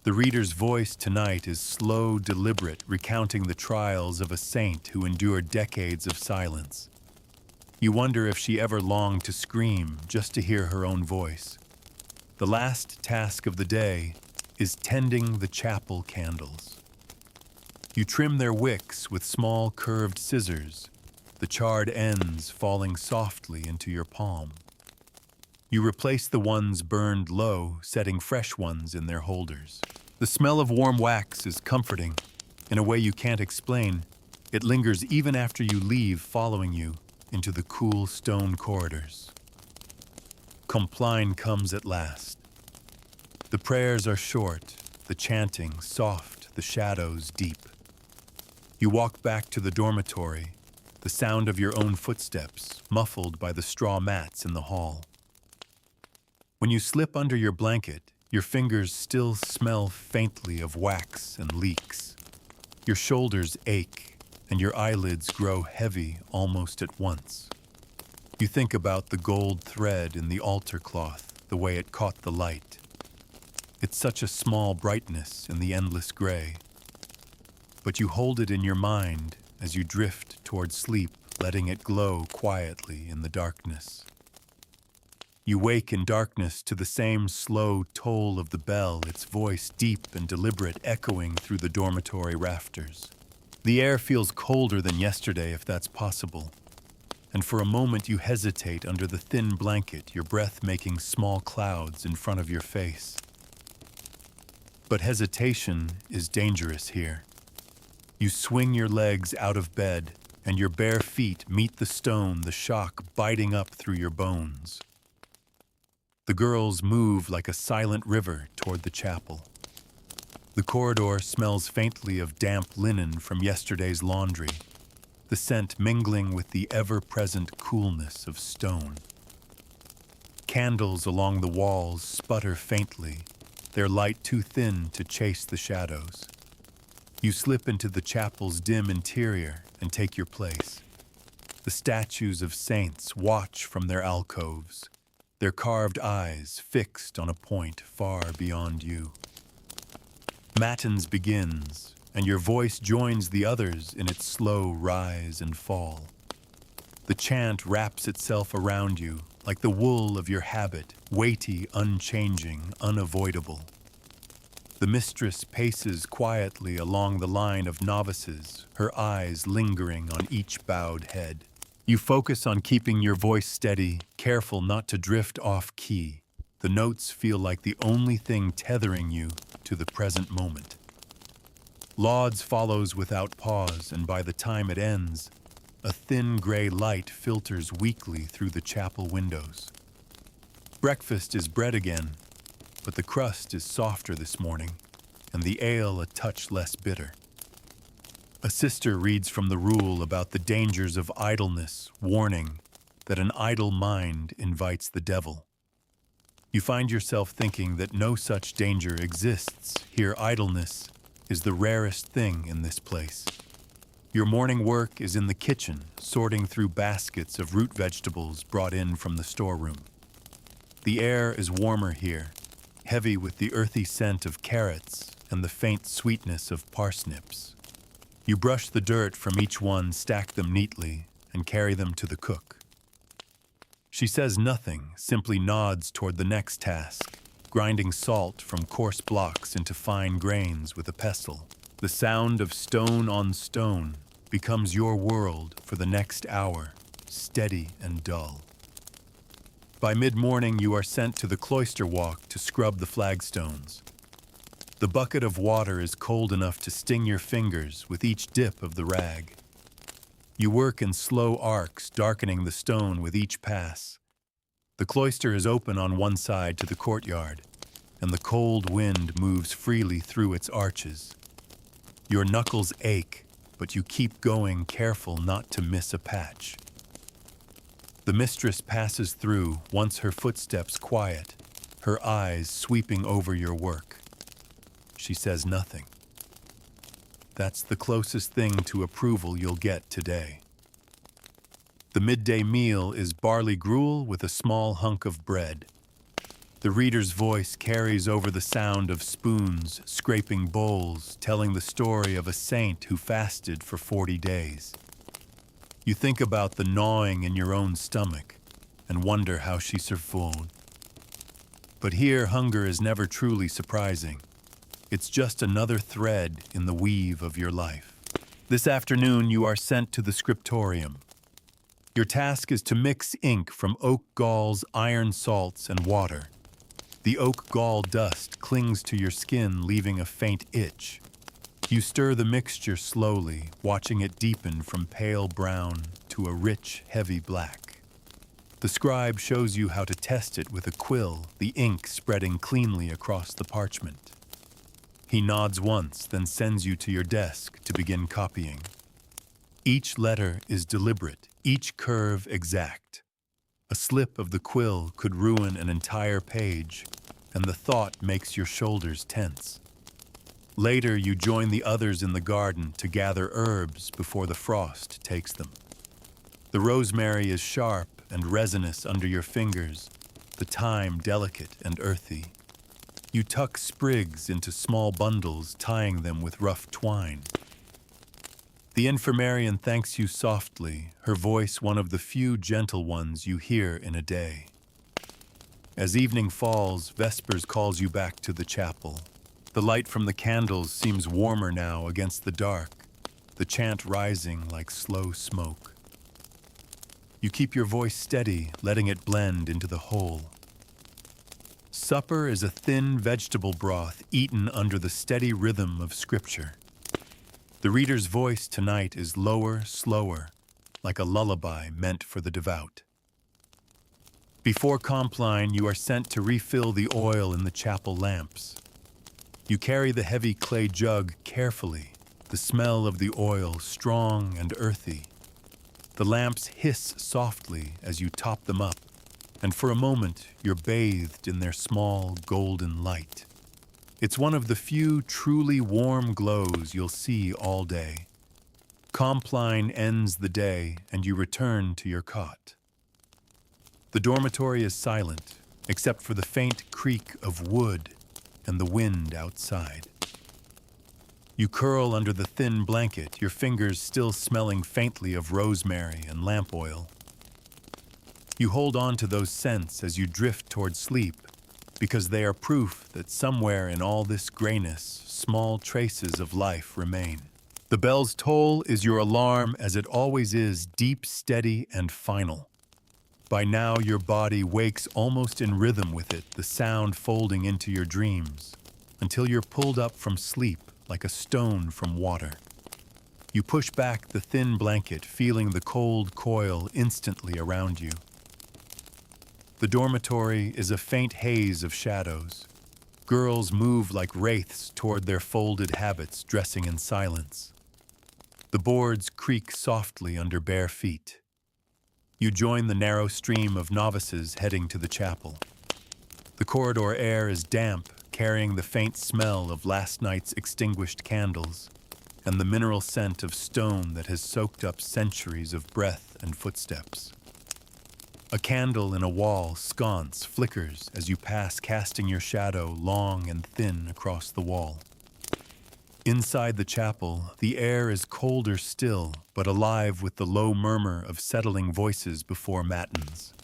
The reader's voice tonight is slow, deliberate, recounting the trials of a saint who endured decades of silence. You wonder if she ever longed to scream just to hear her own voice. The last task of the day is tending the chapel candles. You trim their wicks with small curved scissors, the charred ends falling softly into your palm. You replace the ones burned low, setting fresh ones in their holders. The smell of warm wax is comforting. In a way you can't explain, it lingers even after you leave, following you into the cool stone corridors. Compline comes at last. The prayers are short, the chanting soft, the shadows deep. You walk back to the dormitory, the sound of your own footsteps muffled by the straw mats in the hall. When you slip under your blanket, your fingers still smell faintly of wax and leaks. Your shoulders ache, and your eyelids grow heavy almost at once. You think about the gold thread in the altar cloth, the way it caught the light. It's such a small brightness in the endless gray. But you hold it in your mind as you drift toward sleep, letting it glow quietly in the darkness. You wake in darkness to the same slow toll of the bell, its voice deep and deliberate echoing through the dormitory rafters. The air feels colder than yesterday, if that's possible. And for a moment you hesitate under the thin blanket, your breath making small clouds in front of your face. But hesitation is dangerous here. You swing your legs out of bed, and your bare feet meet the stone, the shock biting up through your bones. The girls move like a silent river toward the chapel. The corridor smells faintly of damp linen from yesterday's laundry, the scent mingling with the ever-present coolness of stone. Candles along the walls sputter faintly, their light too thin to chase the shadows. You slip into the chapel's dim interior and take your place. The statues of saints watch from their alcoves, their carved eyes fixed on a point far beyond you. Matins begins, and your voice joins the others in its slow rise and fall. The chant wraps itself around you like the wool of your habit, weighty, unchanging, unavoidable. The mistress paces quietly along the line of novices, her eyes lingering on each bowed head. You focus on keeping your voice steady, careful not to drift off key. The notes feel like the only thing tethering you to the present moment. Lauds follows without pause, and by the time it ends, a thin gray light filters weakly through the chapel windows. Breakfast is bread again, but the crust is softer this morning, and the ale a touch less bitter. A sister reads from the rule about the dangers of idleness, warning that an idle mind invites the devil. You find yourself thinking that no such danger exists. Here, idleness is the rarest thing in this place. Your morning work is in the kitchen, sorting through baskets of root vegetables brought in from the storeroom. The air is warmer here, heavy with the earthy scent of carrots and the faint sweetness of parsnips. You brush the dirt from each one, stack them neatly, and carry them to the cook. She says nothing, simply nods toward the next task, grinding salt from coarse blocks into fine grains with a pestle. The sound of stone on stone becomes your world for the next hour, steady and dull. By mid-morning, you are sent to the cloister walk to scrub the flagstones. The bucket of water is cold enough to sting your fingers with each dip of the rag. You work in slow arcs, darkening the stone with each pass. The cloister is open on one side to the courtyard, and the cold wind moves freely through its arches. Your knuckles ache, but you keep going, careful not to miss a patch. The mistress passes through, once her footsteps quiet, her eyes sweeping over your work. She says nothing. That's the closest thing to approval you'll get today. The midday meal is barley gruel with a small hunk of bread. The reader's voice carries over the sound of spoons scraping bowls, telling the story of a saint who fasted for 40 days. You think about the gnawing in your own stomach and wonder how she survived. But here, hunger is never truly surprising. It's just another thread in the weave of your life. This afternoon, you are sent to the scriptorium. Your task is to mix ink from oak galls, iron salts, and water. The oak gall dust clings to your skin, leaving a faint itch. You stir the mixture slowly, watching it deepen from pale brown to a rich, heavy black. The scribe shows you how to test it with a quill, the ink spreading cleanly across the parchment. He nods once, then sends you to your desk to begin copying. Each letter is deliberate, each curve exact. A slip of the quill could ruin an entire page, and the thought makes your shoulders tense. Later, you join the others in the garden to gather herbs before the frost takes them. The rosemary is sharp and resinous under your fingers, the thyme delicate and earthy. You tuck sprigs into small bundles, tying them with rough twine. The infirmarian thanks you softly, her voice one of the few gentle ones you hear in a day. As evening falls, Vespers calls you back to the chapel. The light from the candles seems warmer now against the dark, the chant rising like slow smoke. You keep your voice steady, letting it blend into the whole. Supper is a thin vegetable broth eaten under the steady rhythm of Scripture. The reader's voice tonight is lower, slower, like a lullaby meant for the devout. Before Compline, you are sent to refill the oil in the chapel lamps. You carry the heavy clay jug carefully, the smell of the oil strong and earthy. The lamps hiss softly as you top them up, and for a moment you're bathed in their small golden light. It's one of the few truly warm glows you'll see all day. Compline ends the day and you return to your cot. The dormitory is silent, except for the faint creak of wood and the wind outside. You curl under the thin blanket, your fingers still smelling faintly of rosemary and lamp oil. You hold on to those scents as you drift toward sleep, because they are proof that somewhere in all this grayness, small traces of life remain. The bell's toll is your alarm, as it always is, deep, steady, and final. By now your body wakes almost in rhythm with it, the sound folding into your dreams, until you're pulled up from sleep like a stone from water. You push back the thin blanket, feeling the cold coil instantly around you. The dormitory is a faint haze of shadows. Girls move like wraiths toward their folded habits, dressing in silence. The boards creak softly under bare feet. You join the narrow stream of novices heading to the chapel. The corridor air is damp, carrying the faint smell of last night's extinguished candles and the mineral scent of stone that has soaked up centuries of breath and footsteps. A candle in a wall sconce flickers as you pass, casting your shadow long and thin across the wall. Inside the chapel, the air is colder still, but alive with the low murmur of settling voices before matins.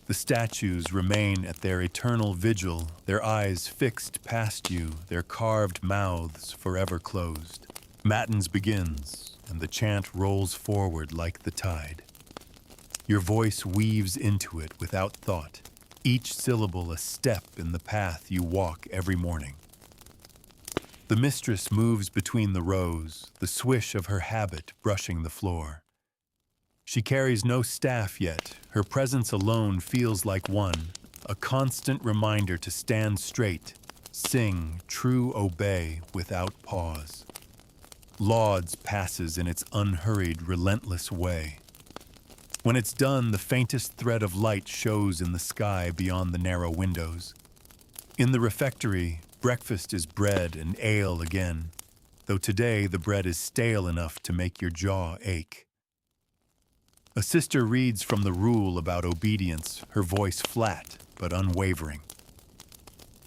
The statues remain at their eternal vigil, their eyes fixed past you, their carved mouths forever closed. Matins begins, and the chant rolls forward like the tide. Your voice weaves into it without thought, each syllable a step in the path you walk every morning. The mistress moves between the rows, the swish of her habit brushing the floor. She carries no staff yet. Her presence alone feels like one, a constant reminder to stand straight, sing, true obey without pause. Lauds passes in its unhurried, relentless way. When it's done, the faintest thread of light shows in the sky beyond the narrow windows. In the refectory, breakfast is bread and ale again, though today the bread is stale enough to make your jaw ache. A sister reads from the rule about obedience, her voice flat but unwavering.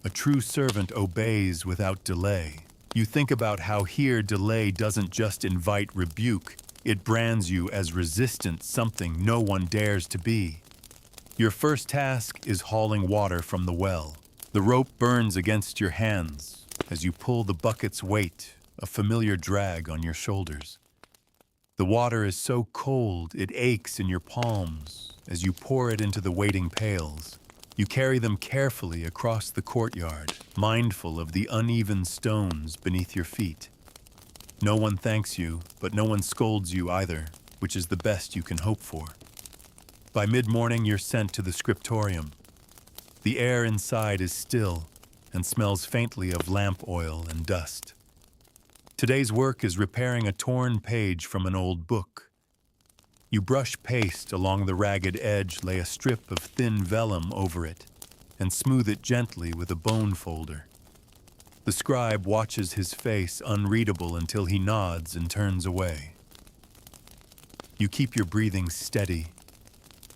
A true servant obeys without delay. You think about how here delay doesn't just invite rebuke, it brands you as resistant, something no one dares to be. Your first task is hauling water from the well. The rope burns against your hands as you pull the bucket's weight, a familiar drag on your shoulders. The water is so cold it aches in your palms as you pour it into the waiting pails. You carry them carefully across the courtyard, mindful of the uneven stones beneath your feet. No one thanks you, but no one scolds you either, which is the best you can hope for. By mid-morning, you're sent to the scriptorium. The air inside is still and smells faintly of lamp oil and dust. Today's work is repairing a torn page from an old book. You brush paste along the ragged edge, lay a strip of thin vellum over it, and smooth it gently with a bone folder. The scribe watches his face unreadable until he nods and turns away. You keep your breathing steady.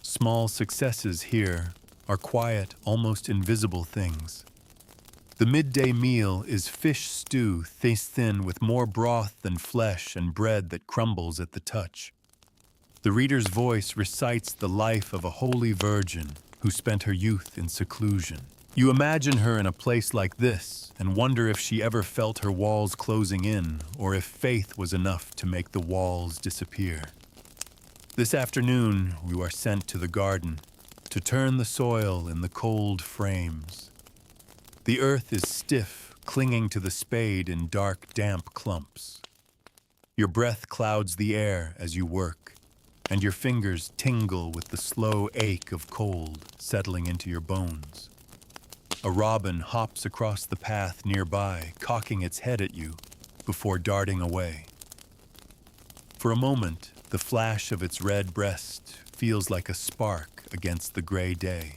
Small successes here are quiet, almost invisible things. The midday meal is fish stew, face thin with more broth than flesh and bread that crumbles at the touch. The reader's voice recites the life of a holy virgin who spent her youth in seclusion. You imagine her in a place like this and wonder if she ever felt her walls closing in or if faith was enough to make the walls disappear. This afternoon, you are sent to the garden to turn the soil in the cold frames. The earth is stiff, clinging to the spade in dark, damp clumps. Your breath clouds the air as you work, and your fingers tingle with the slow ache of cold settling into your bones. A robin hops across the path nearby, cocking its head at you before darting away. For a moment, the flash of its red breast feels like a spark against the gray day.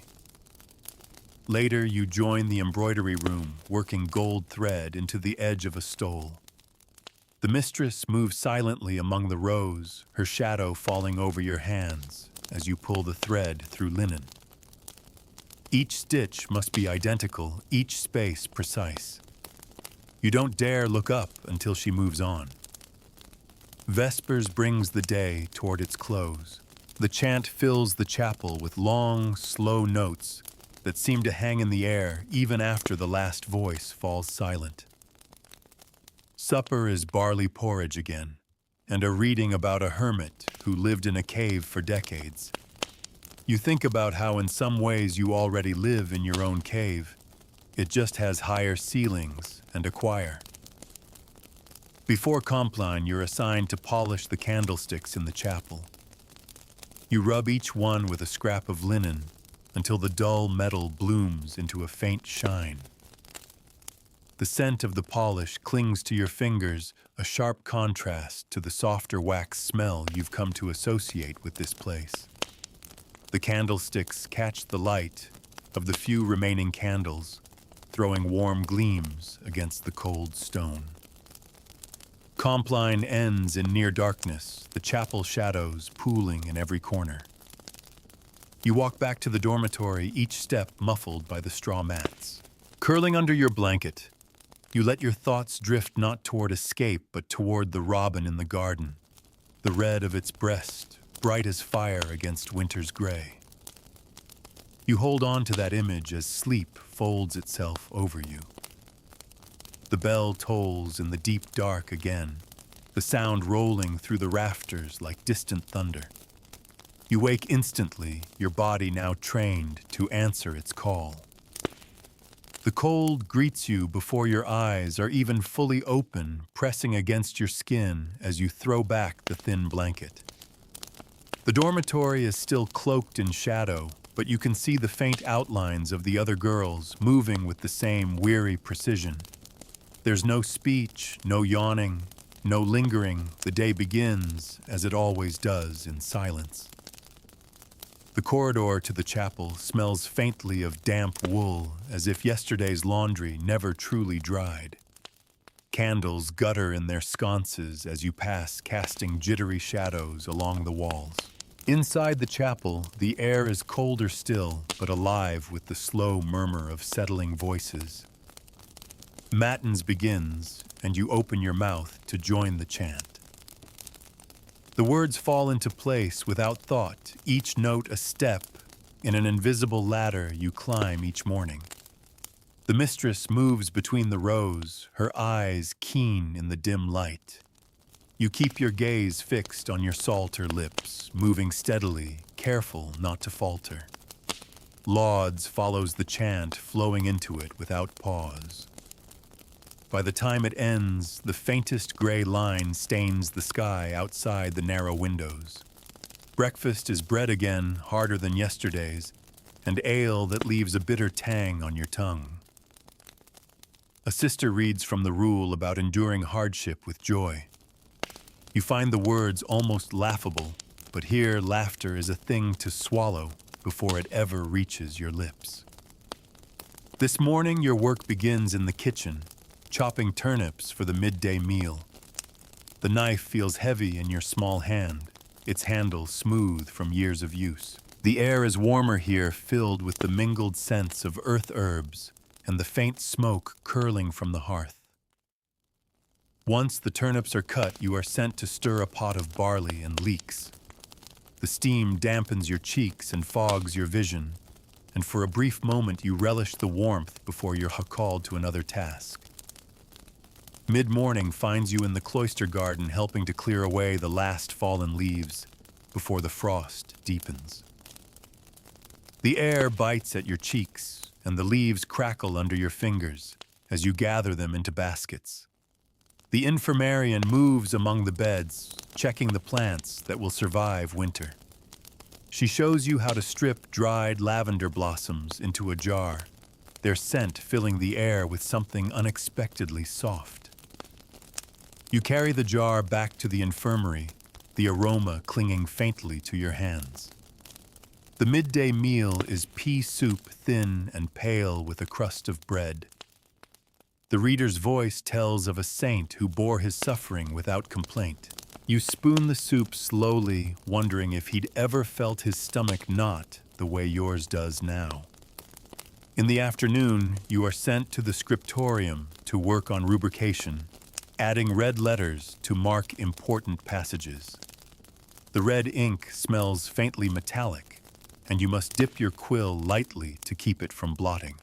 Later, you join the embroidery room, working gold thread into the edge of a stole. The mistress moves silently among the rows, her shadow falling over your hands as you pull the thread through linen. Each stitch must be identical, each space precise. You don't dare look up until she moves on. Vespers brings the day toward its close. The chant fills the chapel with long, slow notes that seem to hang in the air even after the last voice falls silent. Supper is barley porridge again, and a reading about a hermit who lived in a cave for decades. You think about how in some ways you already live in your own cave. It just has higher ceilings and a choir. Before Compline, you're assigned to polish the candlesticks in the chapel. You rub each one with a scrap of linen until the dull metal blooms into a faint shine. The scent of the polish clings to your fingers, a sharp contrast to the softer wax smell you've come to associate with this place. The candlesticks catch the light of the few remaining candles, throwing warm gleams against the cold stone. Compline ends in near darkness, the chapel shadows pooling in every corner. You walk back to the dormitory, each step muffled by the straw mats. Curling under your blanket, you let your thoughts drift not toward escape, but toward the robin in the garden, the red of its breast, bright as fire against winter's gray. You hold on to that image as sleep folds itself over you. The bell tolls in the deep dark again, the sound rolling through the rafters like distant thunder. You wake instantly, your body now trained to answer its call. The cold greets you before your eyes are even fully open, pressing against your skin as you throw back the thin blanket. The dormitory is still cloaked in shadow, but you can see the faint outlines of the other girls moving with the same weary precision. There's no speech, no yawning, no lingering. The day begins, as it always does, in silence. The corridor to the chapel smells faintly of damp wool, as if yesterday's laundry never truly dried. Candles gutter in their sconces as you pass, casting jittery shadows along the walls. Inside the chapel, the air is colder still, but alive with the slow murmur of settling voices. Matins begins, and you open your mouth to join the chant. The words fall into place without thought, each note a step in an invisible ladder you climb each morning. The mistress moves between the rows, her eyes keen in the dim light. You keep your gaze fixed on your psalter lips, moving steadily, careful not to falter. Lauds follows the chant, flowing into it without pause. By the time it ends, the faintest gray line stains the sky outside the narrow windows. Breakfast is bread again, harder than yesterday's, and ale that leaves a bitter tang on your tongue. A sister reads from the rule about enduring hardship with joy. You find the words almost laughable, but here laughter is a thing to swallow before it ever reaches your lips. This morning your work begins in the kitchen, chopping turnips for the midday meal. The knife feels heavy in your small hand, its handle smooth from years of use. The air is warmer here, filled with the mingled scents of earth herbs and the faint smoke curling from the hearth. Once the turnips are cut, you are sent to stir a pot of barley and leeks. The steam dampens your cheeks and fogs your vision, and for a brief moment you relish the warmth before you're called to another task. Mid-morning finds you in the cloister garden helping to clear away the last fallen leaves before the frost deepens. The air bites at your cheeks, and the leaves crackle under your fingers as you gather them into baskets. The infirmarian moves among the beds, checking the plants that will survive winter. She shows you how to strip dried lavender blossoms into a jar, their scent filling the air with something unexpectedly soft. You carry the jar back to the infirmary, the aroma clinging faintly to your hands. The midday meal is pea soup, thin and pale with a crust of bread. The reader's voice tells of a saint who bore his suffering without complaint. You spoon the soup slowly, wondering if he'd ever felt his stomach knot the way yours does now. In the afternoon, you are sent to the scriptorium to work on rubrication, adding red letters to mark important passages. The red ink smells faintly metallic, and you must dip your quill lightly to keep it from blotting.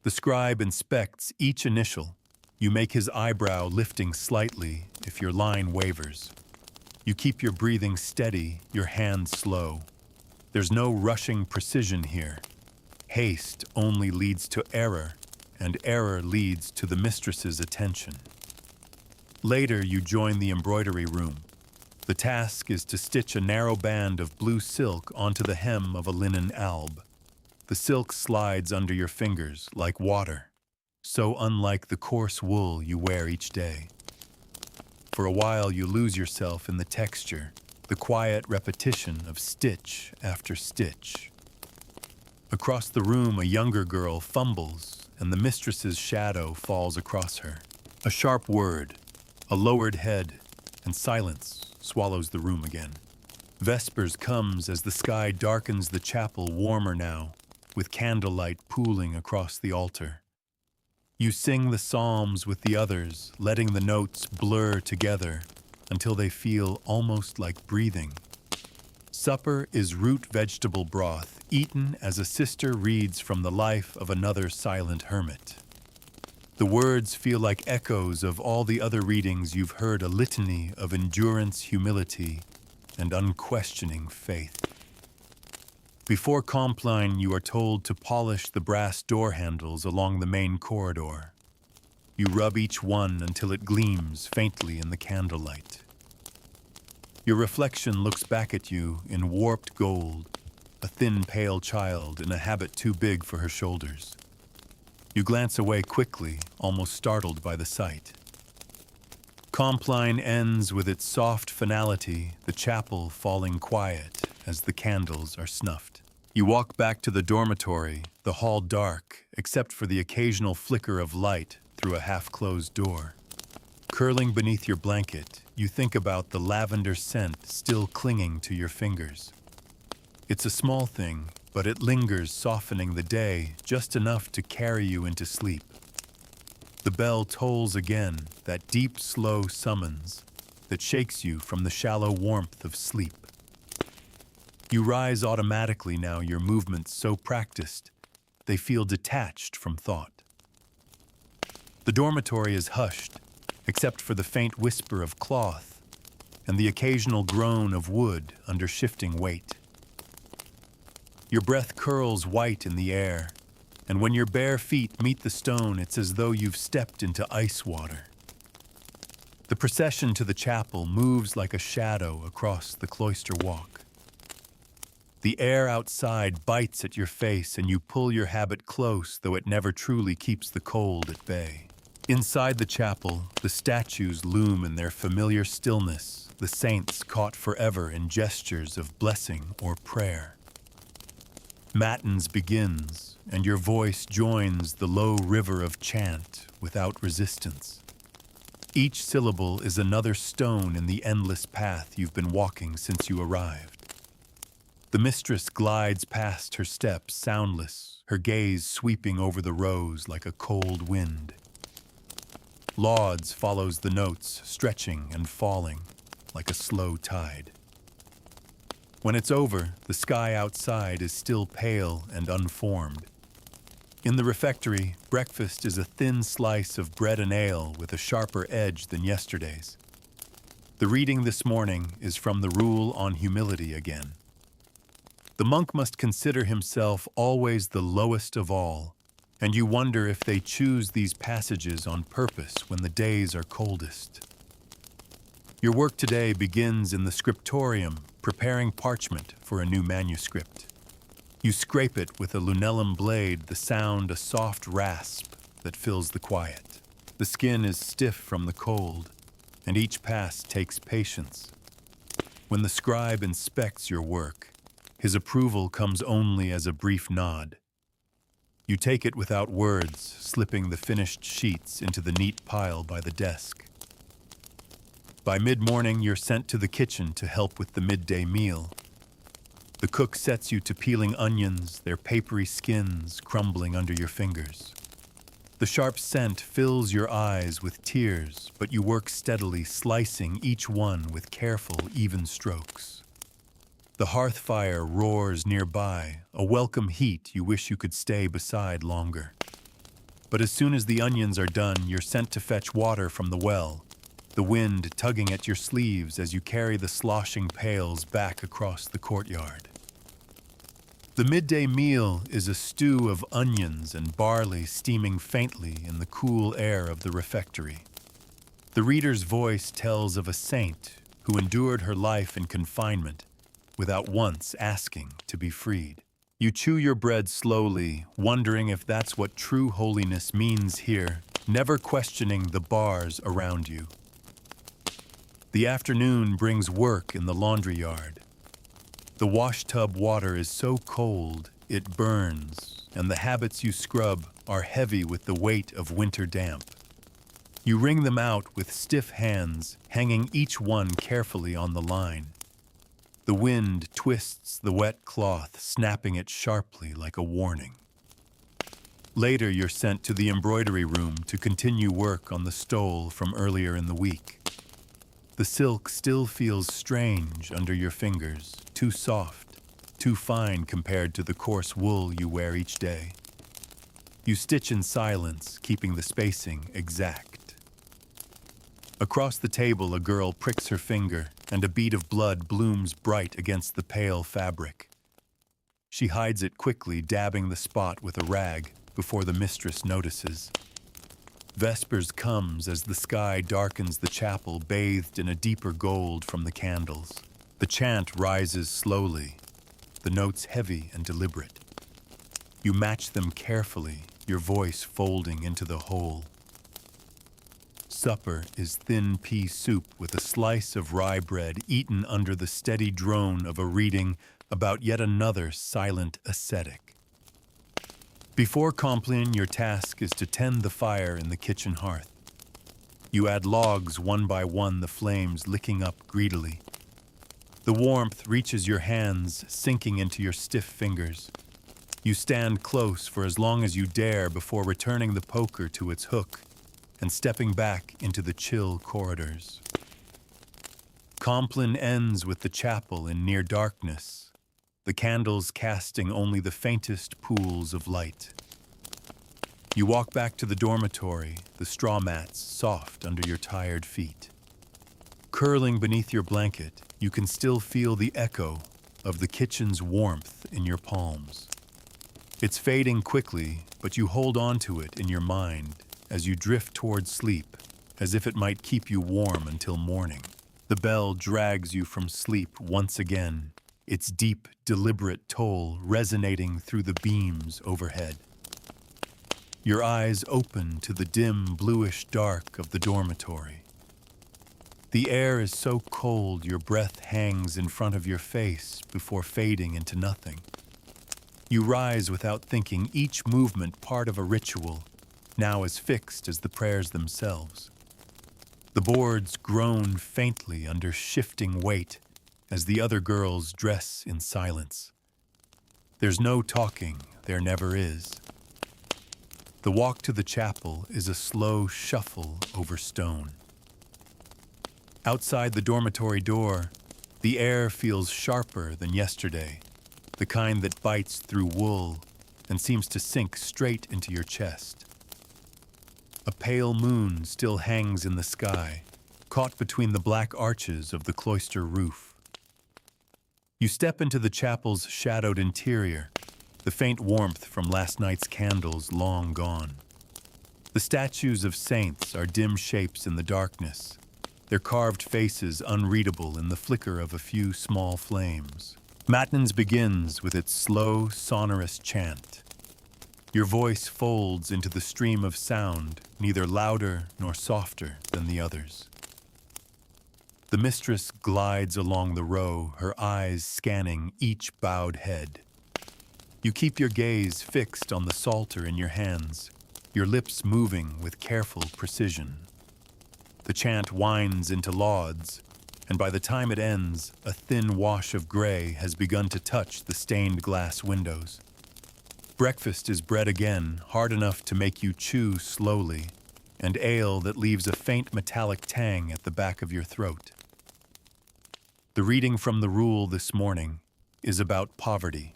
The scribe inspects each initial. You make his eyebrow lifting slightly if your line wavers. You keep your breathing steady, your hand slow. There's no rushing precision here. Haste only leads to error, and error leads to the mistress's attention. Later, you join the embroidery room. The task is to stitch a narrow band of blue silk onto the hem of a linen alb. The silk slides under your fingers like water, so unlike the coarse wool you wear each day. For a while you lose yourself in the texture, the quiet repetition of stitch after stitch. Across the room a younger girl fumbles, and the mistress's shadow falls across her. A sharp word, a lowered head, and silence swallows the room again. Vespers comes as the sky darkens the chapel warmer now, with candlelight pooling across the altar. You sing the psalms with the others, letting the notes blur together until they feel almost like breathing. Supper is root vegetable broth, eaten as a sister reads from the life of another silent hermit. The words feel like echoes of all the other readings you've heard, a litany of endurance, humility, and unquestioning faith. Before Compline, you are told to polish the brass door handles along the main corridor. You rub each one until it gleams faintly in the candlelight. Your reflection looks back at you in warped gold, a thin, pale child in a habit too big for her shoulders. You glance away quickly, almost startled by the sight. Compline ends with its soft finality, the chapel falling quiet as the candles are snuffed. You walk back to the dormitory, the hall dark, except for the occasional flicker of light through a half-closed door. Curling beneath your blanket, you think about the lavender scent still clinging to your fingers. It's a small thing, but it lingers, softening the day just enough to carry you into sleep. The bell tolls again, that deep, slow summons that shakes you from the shallow warmth of sleep. You rise automatically now, your movements so practiced, they feel detached from thought. The dormitory is hushed, except for the faint whisper of cloth and the occasional groan of wood under shifting weight. Your breath curls white in the air, and when your bare feet meet the stone, it's as though you've stepped into ice water. The procession to the chapel moves like a shadow across the cloister walk. The air outside bites at your face, and you pull your habit close, though it never truly keeps the cold at bay. Inside the chapel, the statues loom in their familiar stillness, the saints caught forever in gestures of blessing or prayer. Matins begins, and your voice joins the low river of chant without resistance. Each syllable is another stone in the endless path you've been walking since you arrived. The mistress glides past her steps soundless, her gaze sweeping over the rows like a cold wind. Lauds follows the notes, stretching and falling like a slow tide. When it's over, the sky outside is still pale and unformed. In the refectory, breakfast is a thin slice of bread and ale with a sharper edge than yesterday's. The reading this morning is from the Rule on Humility again. The monk must consider himself always the lowest of all, and you wonder if they choose these passages on purpose when the days are coldest. Your work today begins in the scriptorium, preparing parchment for a new manuscript. You scrape it with a lunellum blade, the sound a soft rasp that fills the quiet. The skin is stiff from the cold, and each pass takes patience. When the scribe inspects your work, his approval comes only as a brief nod. You take it without words, slipping the finished sheets into the neat pile by the desk. By mid-morning, you're sent to the kitchen to help with the midday meal. The cook sets you to peeling onions, their papery skins crumbling under your fingers. The sharp scent fills your eyes with tears, but you work steadily, slicing each one with careful, even strokes. The hearth fire roars nearby, a welcome heat you wish you could stay beside longer. But as soon as the onions are done, you're sent to fetch water from the well, the wind tugging at your sleeves as you carry the sloshing pails back across the courtyard. The midday meal is a stew of onions and barley steaming faintly in the cool air of the refectory. The reader's voice tells of a saint who endured her life in confinement without once asking to be freed. You chew your bread slowly, wondering if that's what true holiness means here, never questioning the bars around you. The afternoon brings work in the laundry yard. The washtub water is so cold, it burns, and the habits you scrub are heavy with the weight of winter damp. You wring them out with stiff hands, hanging each one carefully on the line. The wind twists the wet cloth, snapping it sharply like a warning. Later, you're sent to the embroidery room to continue work on the stole from earlier in the week. The silk still feels strange under your fingers, too soft, too fine compared to the coarse wool you wear each day. You stitch in silence, keeping the spacing exact. Across the table, a girl pricks her finger, and a bead of blood blooms bright against the pale fabric. She hides it quickly, dabbing the spot with a rag before the mistress notices. Vespers comes as the sky darkens the chapel, bathed in a deeper gold from the candles. The chant rises slowly, the notes heavy and deliberate. You match them carefully, your voice folding into the whole. Supper is thin pea soup with a slice of rye bread eaten under the steady drone of a reading about yet another silent ascetic. Before Compline, your task is to tend the fire in the kitchen hearth. You add logs one by one, the flames licking up greedily. The warmth reaches your hands, sinking into your stiff fingers. You stand close for as long as you dare before returning the poker to its hook and stepping back into the chill corridors. Compline ends with the chapel in near darkness, the candles casting only the faintest pools of light. You walk back to the dormitory, the straw mats soft under your tired feet. Curling beneath your blanket, you can still feel the echo of the kitchen's warmth in your palms. It's fading quickly, but you hold on to it in your mind as you drift towards sleep, as if it might keep you warm until morning. The bell drags you from sleep once again, its deep, deliberate toll resonating through the beams overhead. Your eyes open to the dim, bluish dark of the dormitory. The air is so cold your breath hangs in front of your face before fading into nothing. You rise without thinking, each movement part of a ritual, now as fixed as the prayers themselves. The boards groan faintly under shifting weight as the other girls dress in silence. There's no talking, there never is. The walk to the chapel is a slow shuffle over stone. Outside the dormitory door, the air feels sharper than yesterday, the kind that bites through wool and seems to sink straight into your chest. A pale moon still hangs in the sky, caught between the black arches of the cloister roof. You step into the chapel's shadowed interior, the faint warmth from last night's candles long gone. The statues of saints are dim shapes in the darkness, their carved faces unreadable in the flicker of a few small flames. Matins begins with its slow, sonorous chant. Your voice folds into the stream of sound, neither louder nor softer than the others. The mistress glides along the row, her eyes scanning each bowed head. You keep your gaze fixed on the psalter in your hands, your lips moving with careful precision. The chant winds into lauds, and by the time it ends, a thin wash of gray has begun to touch the stained glass windows. Breakfast is bread again, hard enough to make you chew slowly, and ale that leaves a faint metallic tang at the back of your throat. The reading from the rule this morning is about poverty.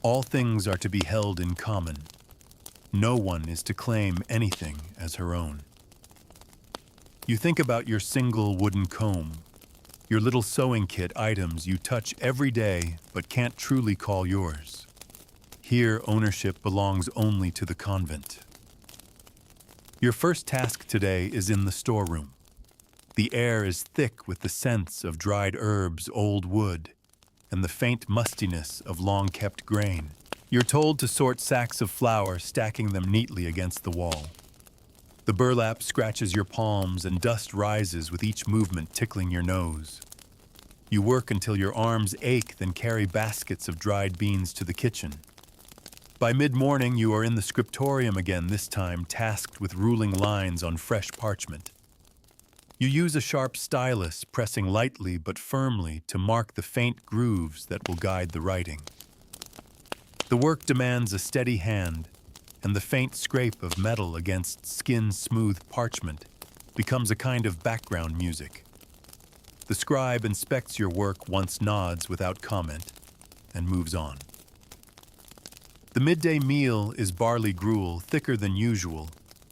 All things are to be held in common. No one is to claim anything as her own. You think about your single wooden comb, your little sewing kit items you touch every day but can't truly call yours. Here, ownership belongs only to the convent. Your first task today is in the storeroom. The air is thick with the scents of dried herbs, old wood, and the faint mustiness of long-kept grain. You're told to sort sacks of flour, stacking them neatly against the wall. The burlap scratches your palms and dust rises with each movement tickling your nose. You work until your arms ache, then carry baskets of dried beans to the kitchen. By mid-morning, you are in the scriptorium again, this time tasked with ruling lines on fresh parchment. You use a sharp stylus, pressing lightly but firmly to mark the faint grooves that will guide the writing. The work demands a steady hand, and the faint scrape of metal against skin-smooth parchment becomes a kind of background music. The scribe inspects your work, once nods without comment, and moves on. The midday meal is barley gruel, thicker than usual,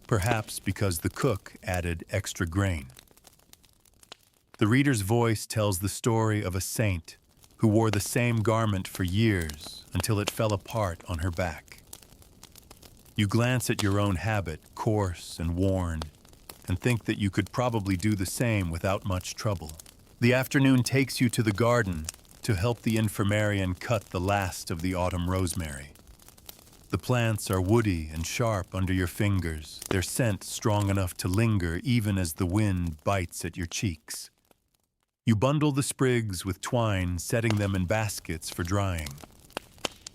perhaps because the cook added extra grain. The reader's voice tells the story of a saint who wore the same garment for years until it fell apart on her back. You glance at your own habit, coarse and worn, and think that you could probably do the same without much trouble. The afternoon takes you to the garden to help the infirmarian cut the last of the autumn rosemary. The plants are woody and sharp under your fingers, their scent strong enough to linger even as the wind bites at your cheeks. You bundle the sprigs with twine, setting them in baskets for drying.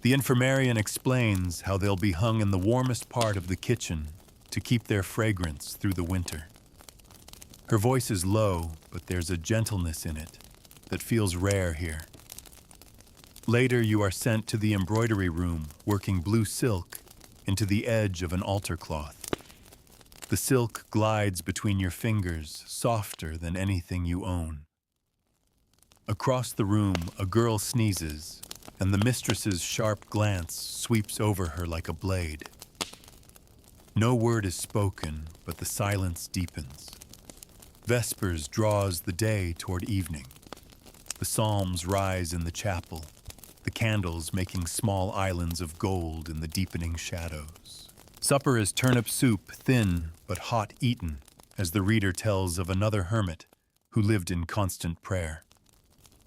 The infirmarian explains how they'll be hung in the warmest part of the kitchen to keep their fragrance through the winter. Her voice is low, but there's a gentleness in it that feels rare here. Later, you are sent to the embroidery room, working blue silk into the edge of an altar cloth. The silk glides between your fingers, softer than anything you own. Across the room, a girl sneezes, and the mistress's sharp glance sweeps over her like a blade. No word is spoken, but the silence deepens. Vespers draws the day toward evening. The psalms rise in the chapel, the candles making small islands of gold in the deepening shadows. Supper is turnip soup, thin but hot eaten, as the reader tells of another hermit who lived in constant prayer.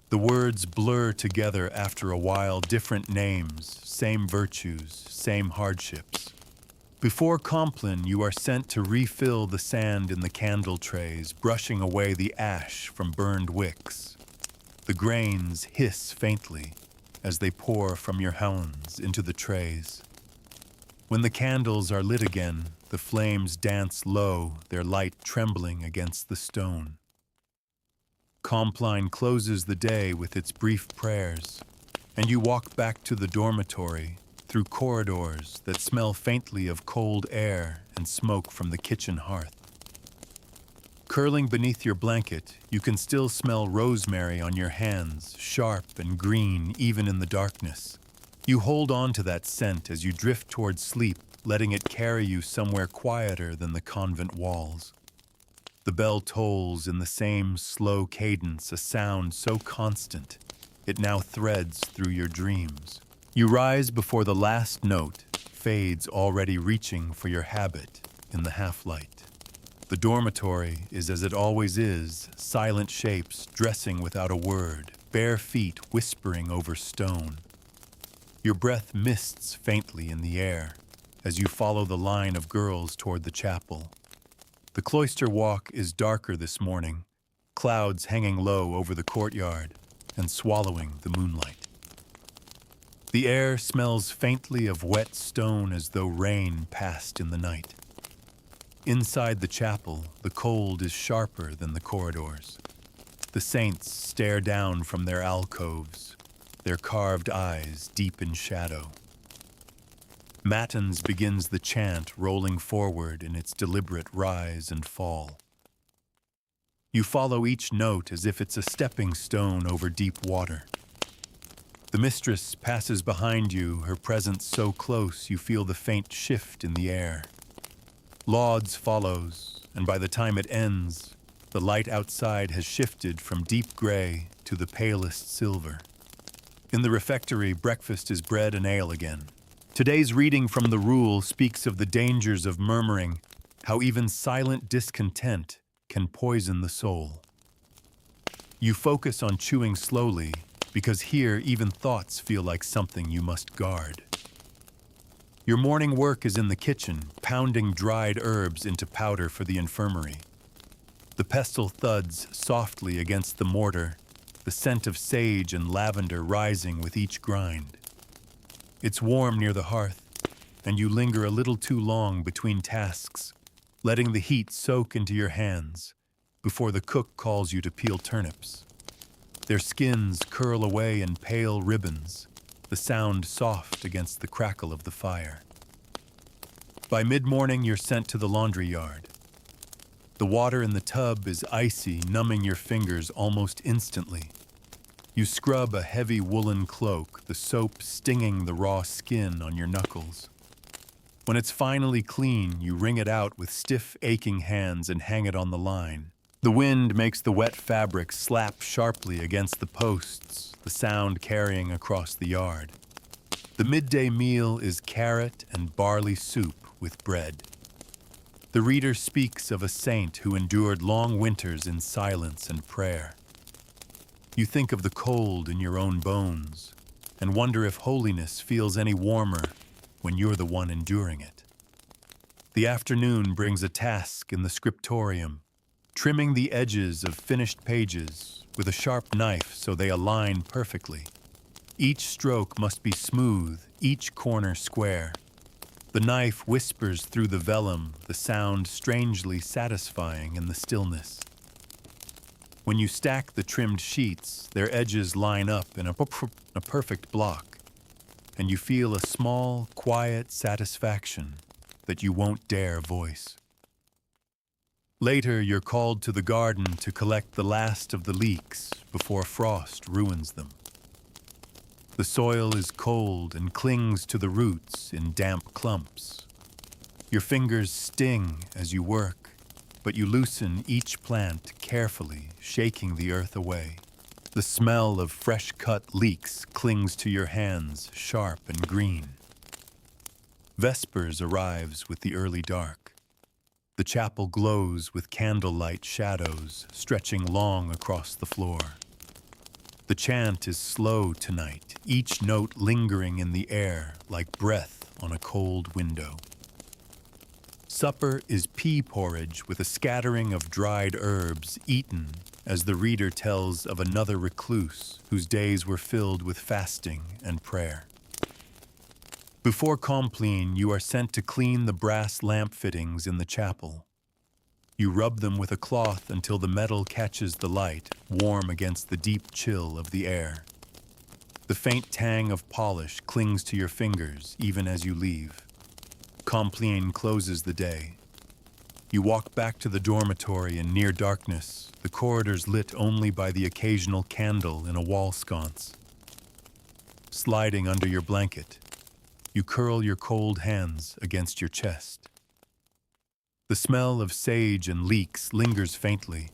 The words blur together after a while, different names, same virtues, same hardships. Before Compline, you are sent to refill the sand in the candle trays, brushing away the ash from burned wicks. The grains hiss faintly as they pour from your hands into the trays. When the candles are lit again, the flames dance low, their light trembling against the stone. Compline closes the day with its brief prayers, and you walk back to the dormitory through corridors that smell faintly of cold air and smoke from the kitchen hearth. Curling beneath your blanket, you can still smell rosemary on your hands, sharp and green even in the darkness. You hold on to that scent as you drift toward sleep, letting it carry you somewhere quieter than the convent walls. The bell tolls in the same slow cadence, a sound so constant, it now threads through your dreams. You rise before the last note fades, already reaching for your habit in the half-light. The dormitory is as it always is, silent shapes dressing without a word, bare feet whispering over stone. Your breath mists faintly in the air as you follow the line of girls toward the chapel. The cloister walk is darker this morning, clouds hanging low over the courtyard and swallowing the moonlight. The air smells faintly of wet stone as though rain passed in the night. Inside the chapel, the cold is sharper than the corridors. The saints stare down from their alcoves, their carved eyes deep in shadow. Matins begins the chant, rolling forward in its deliberate rise and fall. You follow each note as if it's a stepping stone over deep water. The mistress passes behind you, her presence so close you feel the faint shift in the air. Lauds follows, and by the time it ends, the light outside has shifted from deep gray to the palest silver. In the refectory, breakfast is bread and ale again. Today's reading from the Rule speaks of the dangers of murmuring, how even silent discontent can poison the soul. You focus on chewing slowly, because here even thoughts feel like something you must guard. Your morning work is in the kitchen, pounding dried herbs into powder for the infirmary. The pestle thuds softly against the mortar, the scent of sage and lavender rising with each grind. It's warm near the hearth, and you linger a little too long between tasks, letting the heat soak into your hands before the cook calls you to peel turnips. Their skins curl away in pale ribbons, the sound soft against the crackle of the fire. By mid-morning, you're sent to the laundry yard. The water in the tub is icy, numbing your fingers almost instantly. You scrub a heavy woolen cloak, the soap stinging the raw skin on your knuckles. When it's finally clean, you wring it out with stiff, aching hands and hang it on the line. The wind makes the wet fabric slap sharply against the posts, the sound carrying across the yard. The midday meal is carrot and barley soup with bread. The reader speaks of a saint who endured long winters in silence and prayer. You think of the cold in your own bones and wonder if holiness feels any warmer when you're the one enduring it. The afternoon brings a task in the scriptorium, trimming the edges of finished pages with a sharp knife so they align perfectly. Each stroke must be smooth, each corner square. The knife whispers through the vellum, the sound strangely satisfying in the stillness. When you stack the trimmed sheets, their edges line up in a perfect block, and you feel a small, quiet satisfaction that you won't dare voice. Later, you're called to the garden to collect the last of the leeks before frost ruins them. The soil is cold and clings to the roots in damp clumps. Your fingers sting as you work, but you loosen each plant carefully, shaking the earth away. The smell of fresh-cut leeks clings to your hands, sharp and green. Vespers arrives with the early dark. The chapel glows with candlelight shadows stretching long across the floor. The chant is slow tonight, each note lingering in the air like breath on a cold window. Supper is pea porridge with a scattering of dried herbs eaten as the reader tells of another recluse whose days were filled with fasting and prayer. Before compline, you are sent to clean the brass lamp fittings in the chapel. You rub them with a cloth until the metal catches the light, warm against the deep chill of the air. The faint tang of polish clings to your fingers even as you leave. Compline closes the day. You walk back to the dormitory in near darkness, the corridors lit only by the occasional candle in a wall sconce. Sliding under your blanket, you curl your cold hands against your chest. The smell of sage and leeks lingers faintly,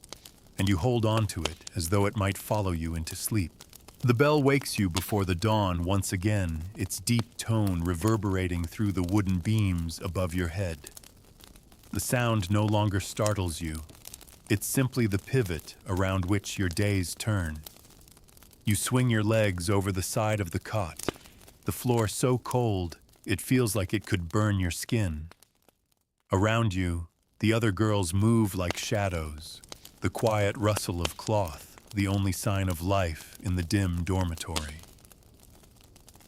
and you hold on to it as though it might follow you into sleep. The bell wakes you before the dawn once again, its deep tone reverberating through the wooden beams above your head. The sound no longer startles you. It's simply the pivot around which your days turn. You swing your legs over the side of the cot, the floor so cold it feels like it could burn your skin. Around you, the other girls move like shadows, the quiet rustle of cloth, the only sign of life in the dim dormitory.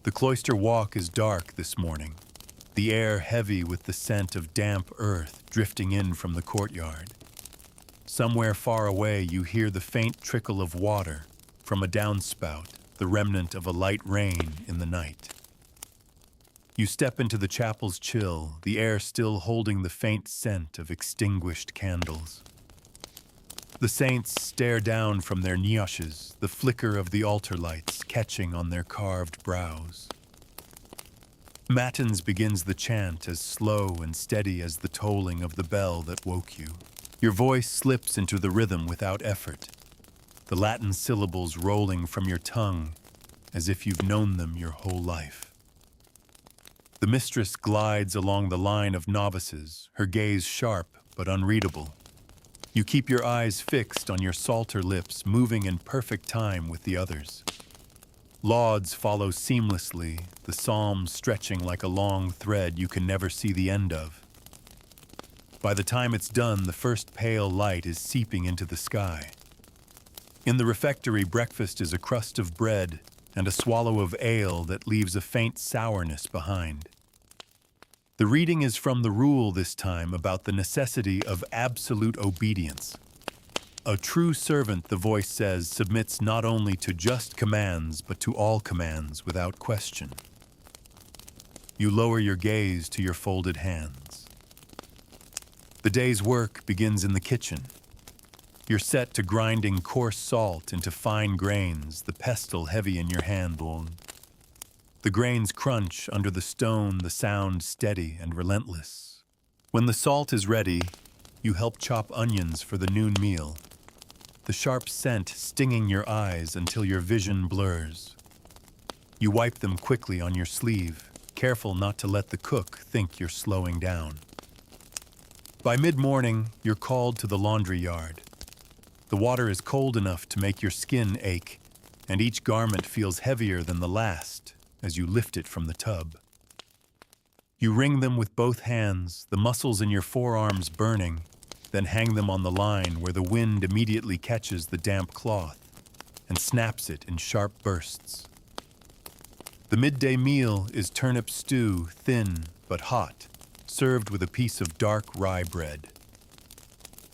The cloister walk is dark this morning, the air heavy with the scent of damp earth drifting in from the courtyard. Somewhere far away you hear the faint trickle of water from a downspout, the remnant of a light rain in the night. You step into the chapel's chill, the air still holding the faint scent of extinguished candles. The saints stare down from their niches, the flicker of the altar lights catching on their carved brows. Matins begins the chant as slow and steady as the tolling of the bell that woke you. Your voice slips into the rhythm without effort, the Latin syllables rolling from your tongue as if you've known them your whole life. The mistress glides along the line of novices, her gaze sharp but unreadable. You keep your eyes fixed on your psalter lips, moving in perfect time with the others. Lauds follow seamlessly, the psalms stretching like a long thread you can never see the end of. By the time it's done, the first pale light is seeping into the sky. In the refectory, breakfast is a crust of bread and a swallow of ale that leaves a faint sourness behind. The reading is from the rule this time about the necessity of absolute obedience. A true servant, the voice says, submits not only to just commands, but to all commands without question. You lower your gaze to your folded hands. The day's work begins in the kitchen. You're set to grinding coarse salt into fine grains, the pestle heavy in your hand. The grains crunch under the stone, the sound steady and relentless. When the salt is ready, you help chop onions for the noon meal, the sharp scent stinging your eyes until your vision blurs. You wipe them quickly on your sleeve, careful not to let the cook think you're slowing down. By mid-morning, you're called to the laundry yard. The water is cold enough to make your skin ache, and each garment feels heavier than the last as you lift it from the tub. You wring them with both hands, the muscles in your forearms burning, then hang them on the line where the wind immediately catches the damp cloth and snaps it in sharp bursts. The midday meal is turnip stew, thin but hot, served with a piece of dark rye bread.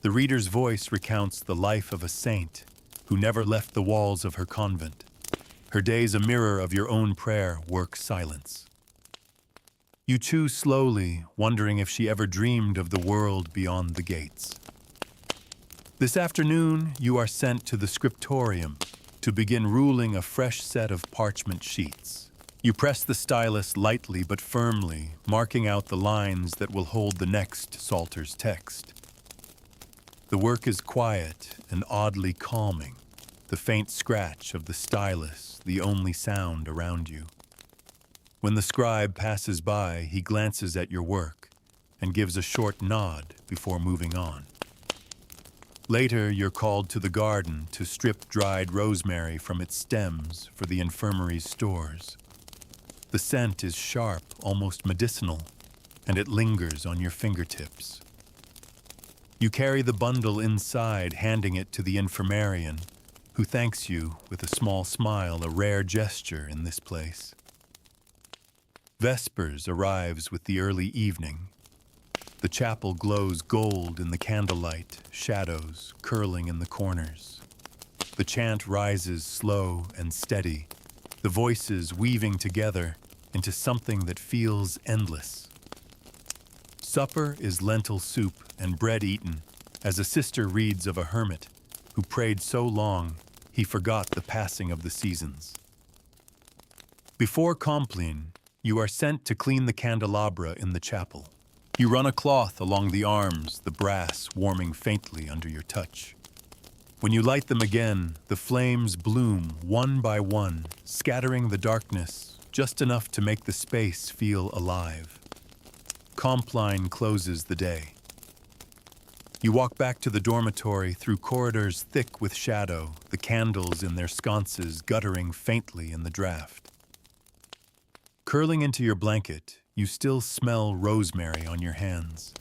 The reader's voice recounts the life of a saint who never left the walls of her convent. Her days a mirror of your own prayer, work, silence. You chew slowly, wondering if she ever dreamed of the world beyond the gates. This afternoon, you are sent to the scriptorium to begin ruling a fresh set of parchment sheets. You press the stylus lightly but firmly, marking out the lines that will hold the next psalter's text. The work is quiet and oddly calming, the faint scratch of the stylus the only sound around you. When the scribe passes by, he glances at your work and gives a short nod before moving on. Later, you're called to the garden to strip dried rosemary from its stems for the infirmary's stores. The scent is sharp, almost medicinal, and it lingers on your fingertips. You carry the bundle inside, handing it to the infirmarian, who thanks you with a small smile, a rare gesture in this place. Vespers arrives with the early evening. The chapel glows gold in the candlelight, shadows curling in the corners. The chant rises slow and steady, the voices weaving together into something that feels endless. Supper is lentil soup and bread eaten as a sister reads of a hermit who prayed so long he forgot the passing of the seasons. Before Compline, you are sent to clean the candelabra in the chapel. You run a cloth along the arms, the brass warming faintly under your touch. When you light them again, the flames bloom one by one, scattering the darkness just enough to make the space feel alive. Compline closes the day. You walk back to the dormitory through corridors thick with shadow, the candles in their sconces guttering faintly in the draft. Curling into your blanket, you still smell rosemary on your hands.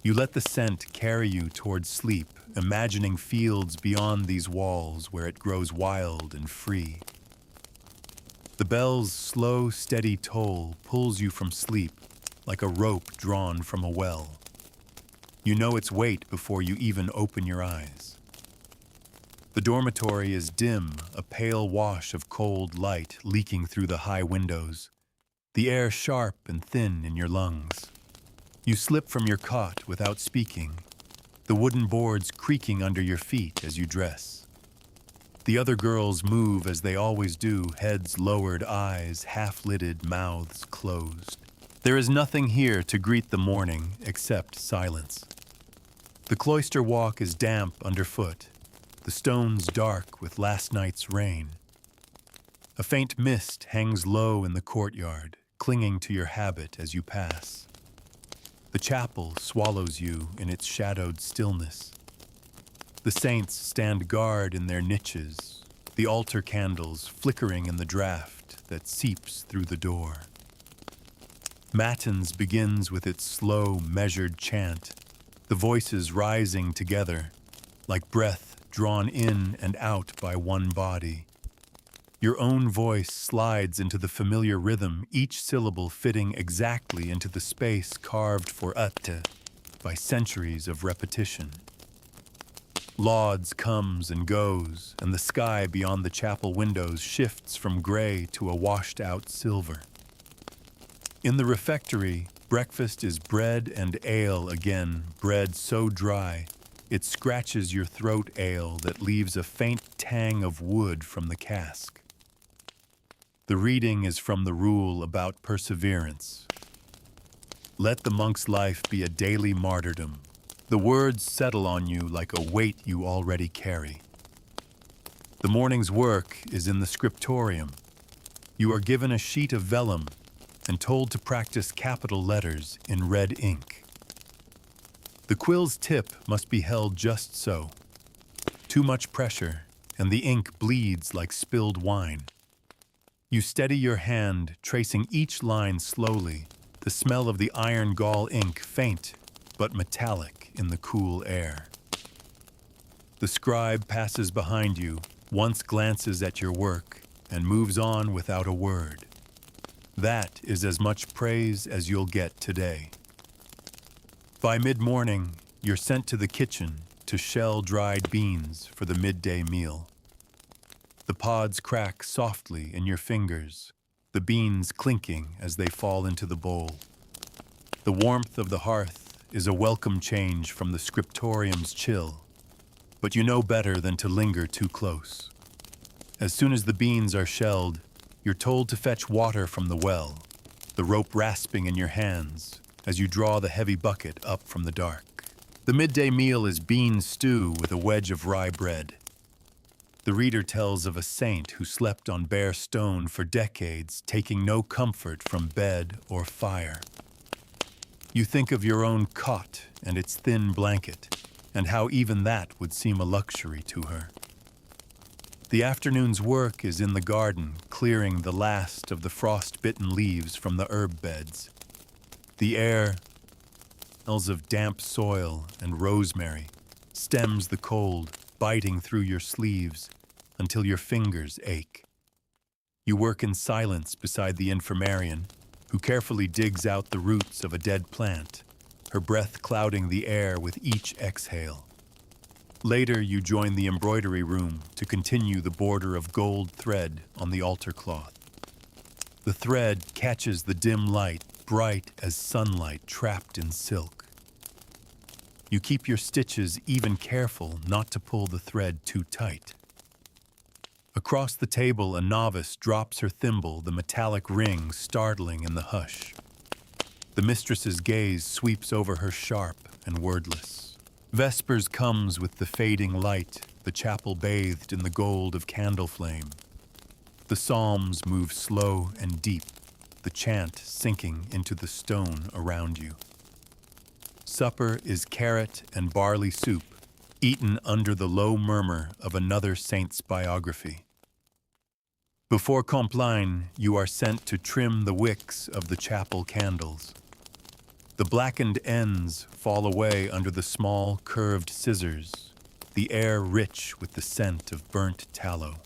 You let the scent carry you towards sleep, imagining fields beyond these walls where it grows wild and free. The bell's slow, steady toll pulls you from sleep like a rope drawn from a well. You know its weight before you even open your eyes. The dormitory is dim, a pale wash of cold light leaking through the high windows, the air sharp and thin in your lungs. You slip from your cot without speaking, the wooden boards creaking under your feet as you dress. The other girls move as they always do, heads lowered, eyes half-lidded, mouths closed. There is nothing here to greet the morning except silence. The cloister walk is damp underfoot, the stones dark with last night's rain. A faint mist hangs low in the courtyard, clinging to your habit as you pass. The chapel swallows you in its shadowed stillness. The saints stand guard in their niches, the altar candles flickering in the draft that seeps through the door. Matins begins with its slow, measured chant, the voices rising together, like breath drawn in and out by one body. Your own voice slides into the familiar rhythm, each syllable fitting exactly into the space carved for atte by centuries of repetition. Lauds comes and goes, and the sky beyond the chapel windows shifts from gray to a washed-out silver. In the refectory, breakfast is bread and ale again, bread so dry, it scratches your throat, ale that leaves a faint tang of wood from the cask. The reading is from the rule about perseverance. Let the monk's life be a daily martyrdom. The words settle on you like a weight you already carry. The morning's work is in the scriptorium. You are given a sheet of vellum and told to practice capital letters in red ink. The quill's tip must be held just so. Too much pressure, and the ink bleeds like spilled wine. You steady your hand, tracing each line slowly, the smell of the iron gall ink faint but metallic in the cool air. The scribe passes behind you, once glances at your work, and moves on without a word. That is as much praise as you'll get today. By mid-morning, you're sent to the kitchen to shell dried beans for the midday meal. The pods crack softly in your fingers, the beans clinking as they fall into the bowl. The warmth of the hearth is a welcome change from the scriptorium's chill, but you know better than to linger too close. As soon as the beans are shelled, You're told to fetch water from the well, the rope rasping in your hands as you draw the heavy bucket up from the dark. The midday meal is bean stew with a wedge of rye bread. The reader tells of a saint who slept on bare stone for decades, taking no comfort from bed or fire. You think of your own cot and its thin blanket, and how even that would seem a luxury to her. The afternoon's work is in the garden, clearing the last of the frost-bitten leaves from the herb beds. The air smells of damp soil and rosemary, stems the cold, biting through your sleeves until your fingers ache. You work in silence beside the infirmarian, who carefully digs out the roots of a dead plant, her breath clouding the air with each exhale. Later, you join the embroidery room to continue the border of gold thread on the altar cloth. The thread catches the dim light, bright as sunlight trapped in silk. You keep your stitches even careful not to pull the thread too tight. Across the table, a novice drops her thimble, the metallic ring startling in the hush. The mistress's gaze sweeps over her sharp and wordless. Vespers comes with the fading light, the chapel bathed in the gold of candle flame. The psalms move slow and deep, the chant sinking into the stone around you. Supper is carrot and barley soup, eaten under the low murmur of another saint's biography. Before Compline, you are sent to trim the wicks of the chapel candles. The blackened ends fall away under the small, curved scissors, the air rich with the scent of burnt tallow.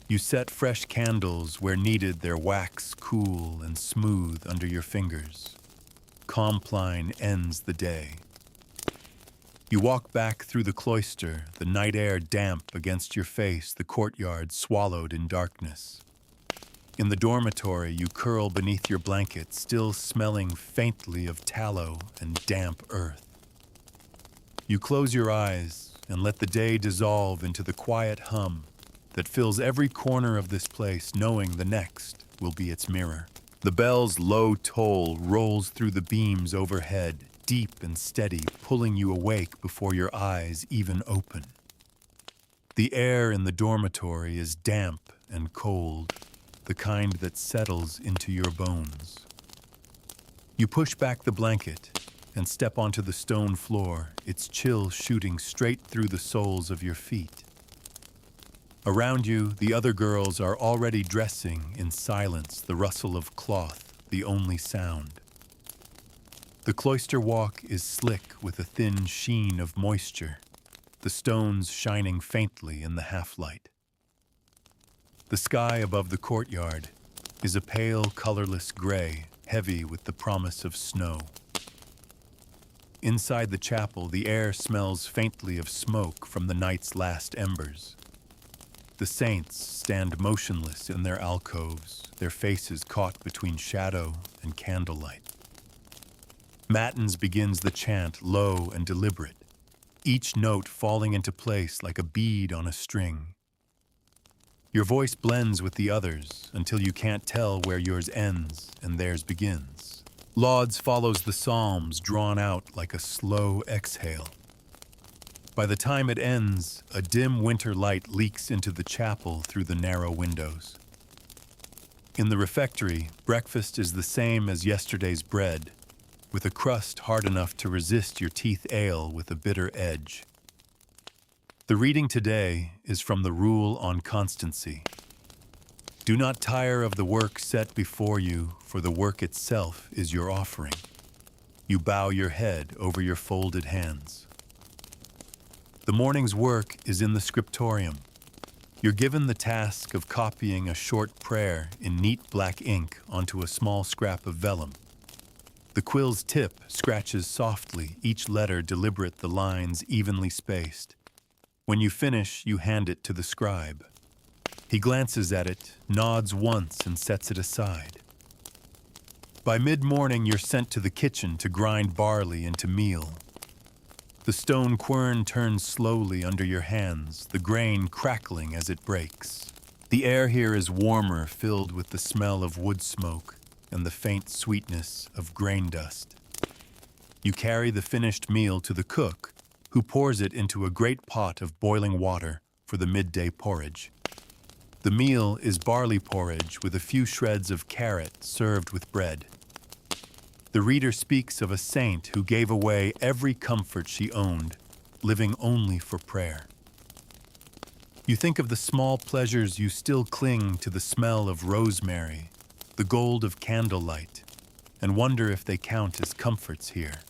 You set fresh candles where needed, their wax cool and smooth under your fingers. Compline ends the day. You walk back through the cloister, the night air damp against your face, the courtyard swallowed in darkness. In the dormitory, you curl beneath your blanket, still smelling faintly of tallow and damp earth. You close your eyes and let the day dissolve into the quiet hum that fills every corner of this place, knowing the next will be its mirror. The bell's low toll rolls through the beams overhead, deep and steady, pulling you awake before your eyes even open. The air in the dormitory is damp and cold, the kind that settles into your bones. You push back the blanket and step onto the stone floor, its chill shooting straight through the soles of your feet. Around you, the other girls are already dressing in silence, the rustle of cloth, the only sound. The cloister walk is slick with a thin sheen of moisture, the stones shining faintly in the half-light. The sky above the courtyard is a pale, colorless gray, heavy with the promise of snow. Inside the chapel, the air smells faintly of smoke from the night's last embers. The saints stand motionless in their alcoves, their faces caught between shadow and candlelight. Matins begins the chant, low and deliberate, each note falling into place like a bead on a string. Your voice blends with the others until you can't tell where yours ends and theirs begins. Lauds follows the psalms, drawn out like a slow exhale. By the time it ends, a dim winter light leaks into the chapel through the narrow windows. In the refectory, breakfast is the same as yesterday's bread, with a crust hard enough to resist your teeth ale with a bitter edge. The reading today is from the Rule on Constancy. Do not tire of the work set before you, for the work itself is your offering. You bow your head over your folded hands. The morning's work is in the scriptorium. You're given the task of copying a short prayer in neat black ink onto a small scrap of vellum. The quill's tip scratches softly, each letter deliberate, the lines evenly spaced. When you finish, you hand it to the scribe. He glances at it, nods once, and sets it aside. By mid-morning, you're sent to the kitchen to grind barley into meal. The stone quern turns slowly under your hands, the grain crackling as it breaks. The air here is warmer, filled with the smell of wood smoke and the faint sweetness of grain dust. You carry the finished meal to the cook, who pours it into a great pot of boiling water for the midday porridge. The meal is barley porridge with a few shreds of carrot served with bread. The reader speaks of a saint who gave away every comfort she owned, living only for prayer. You think of the small pleasures you still cling to the smell of rosemary, the gold of candlelight, and wonder if they count as comforts here.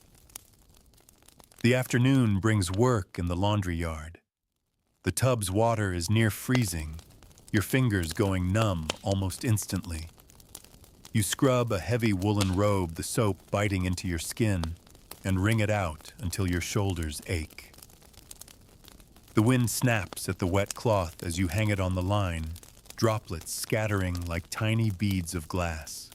The afternoon brings work in the laundry yard. The tub's water is near freezing, your fingers going numb almost instantly. You scrub a heavy woolen robe, the soap biting into your skin, and wring it out until your shoulders ache. The wind snaps at the wet cloth as you hang it on the line, droplets scattering like tiny beads of glass.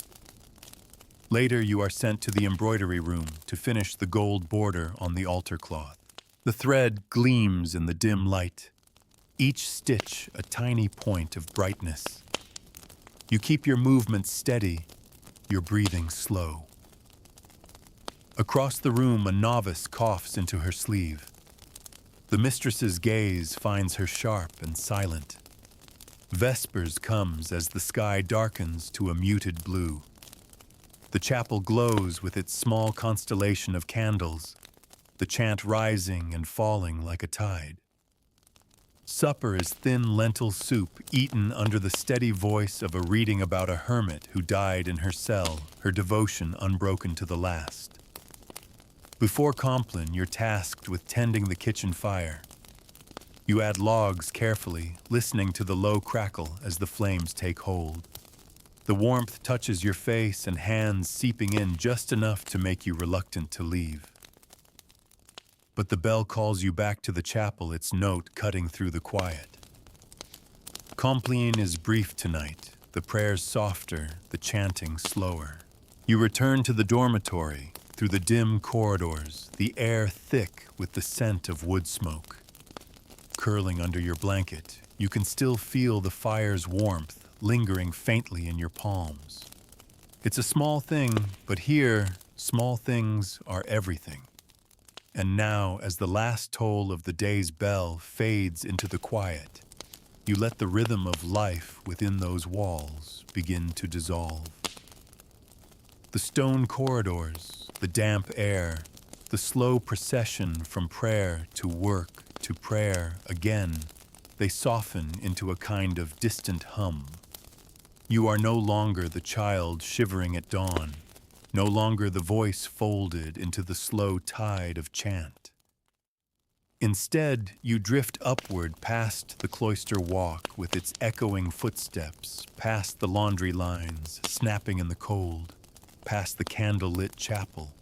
Later, you are sent to the embroidery room to finish the gold border on the altar cloth. The thread gleams in the dim light, each stitch a tiny point of brightness. You keep your movements steady, your breathing slow. Across the room, a novice coughs into her sleeve. The mistress's gaze finds her sharp and silent. Vespers comes as the sky darkens to a muted blue. The chapel glows with its small constellation of candles, the chant rising and falling like a tide. Supper is thin lentil soup eaten under the steady voice of a reading about a hermit who died in her cell, her devotion unbroken to the last. Before Compline, you're tasked with tending the kitchen fire. You add logs carefully, listening to the low crackle as the flames take hold. The warmth touches your face and hands, seeping in just enough to make you reluctant to leave. But the bell calls you back to the chapel, its note cutting through the quiet. Compline is brief tonight, the prayers softer, the chanting slower. You return to the dormitory, through the dim corridors, the air thick with the scent of wood smoke. Curling under your blanket, you can still feel the fire's warmth lingering faintly in your palms. It's a small thing, but here, small things are everything. And now, as the last toll of the day's bell fades into the quiet, you let the rhythm of life within those walls begin to dissolve. The stone corridors, the damp air, the slow procession from prayer to work to prayer again, they soften into a kind of distant hum. You are no longer the child shivering at dawn, no longer the voice folded into the slow tide of chant. Instead, you drift upward past the cloister walk with its echoing footsteps, past the laundry lines snapping in the cold, past the candle-lit chapel,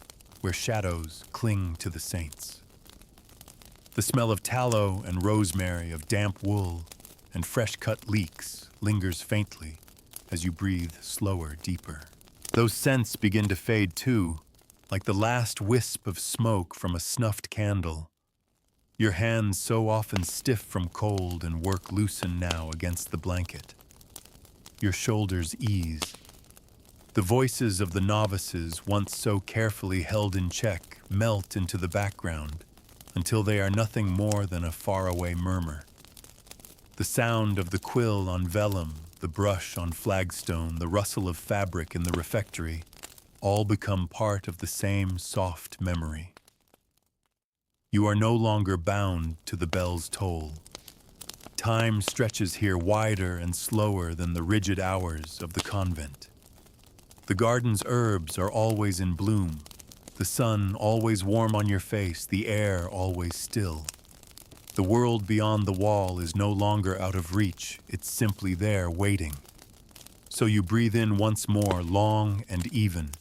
where shadows cling to the saints. The smell of tallow and rosemary, of damp wool and fresh-cut leeks lingers faintly as you breathe slower, deeper. Those scents begin to fade too, like the last wisp of smoke from a snuffed candle. Your hands, so often stiff from cold and work, loosen now against the blanket. Your shoulders ease. The voices of the novices, once so carefully held in check, melt into the background until they are nothing more than a faraway murmur. The sound of the quill on vellum, the brush on flagstone, the rustle of fabric in the refectory, all become part of the same soft memory. You are no longer bound to the bell's toll. Time stretches here wider and slower than the rigid hours of the convent. The garden's herbs are always in bloom, the sun always warm on your face, the air always still. The world beyond the wall is no longer out of reach, it's simply there waiting. So you breathe in once more, long and even.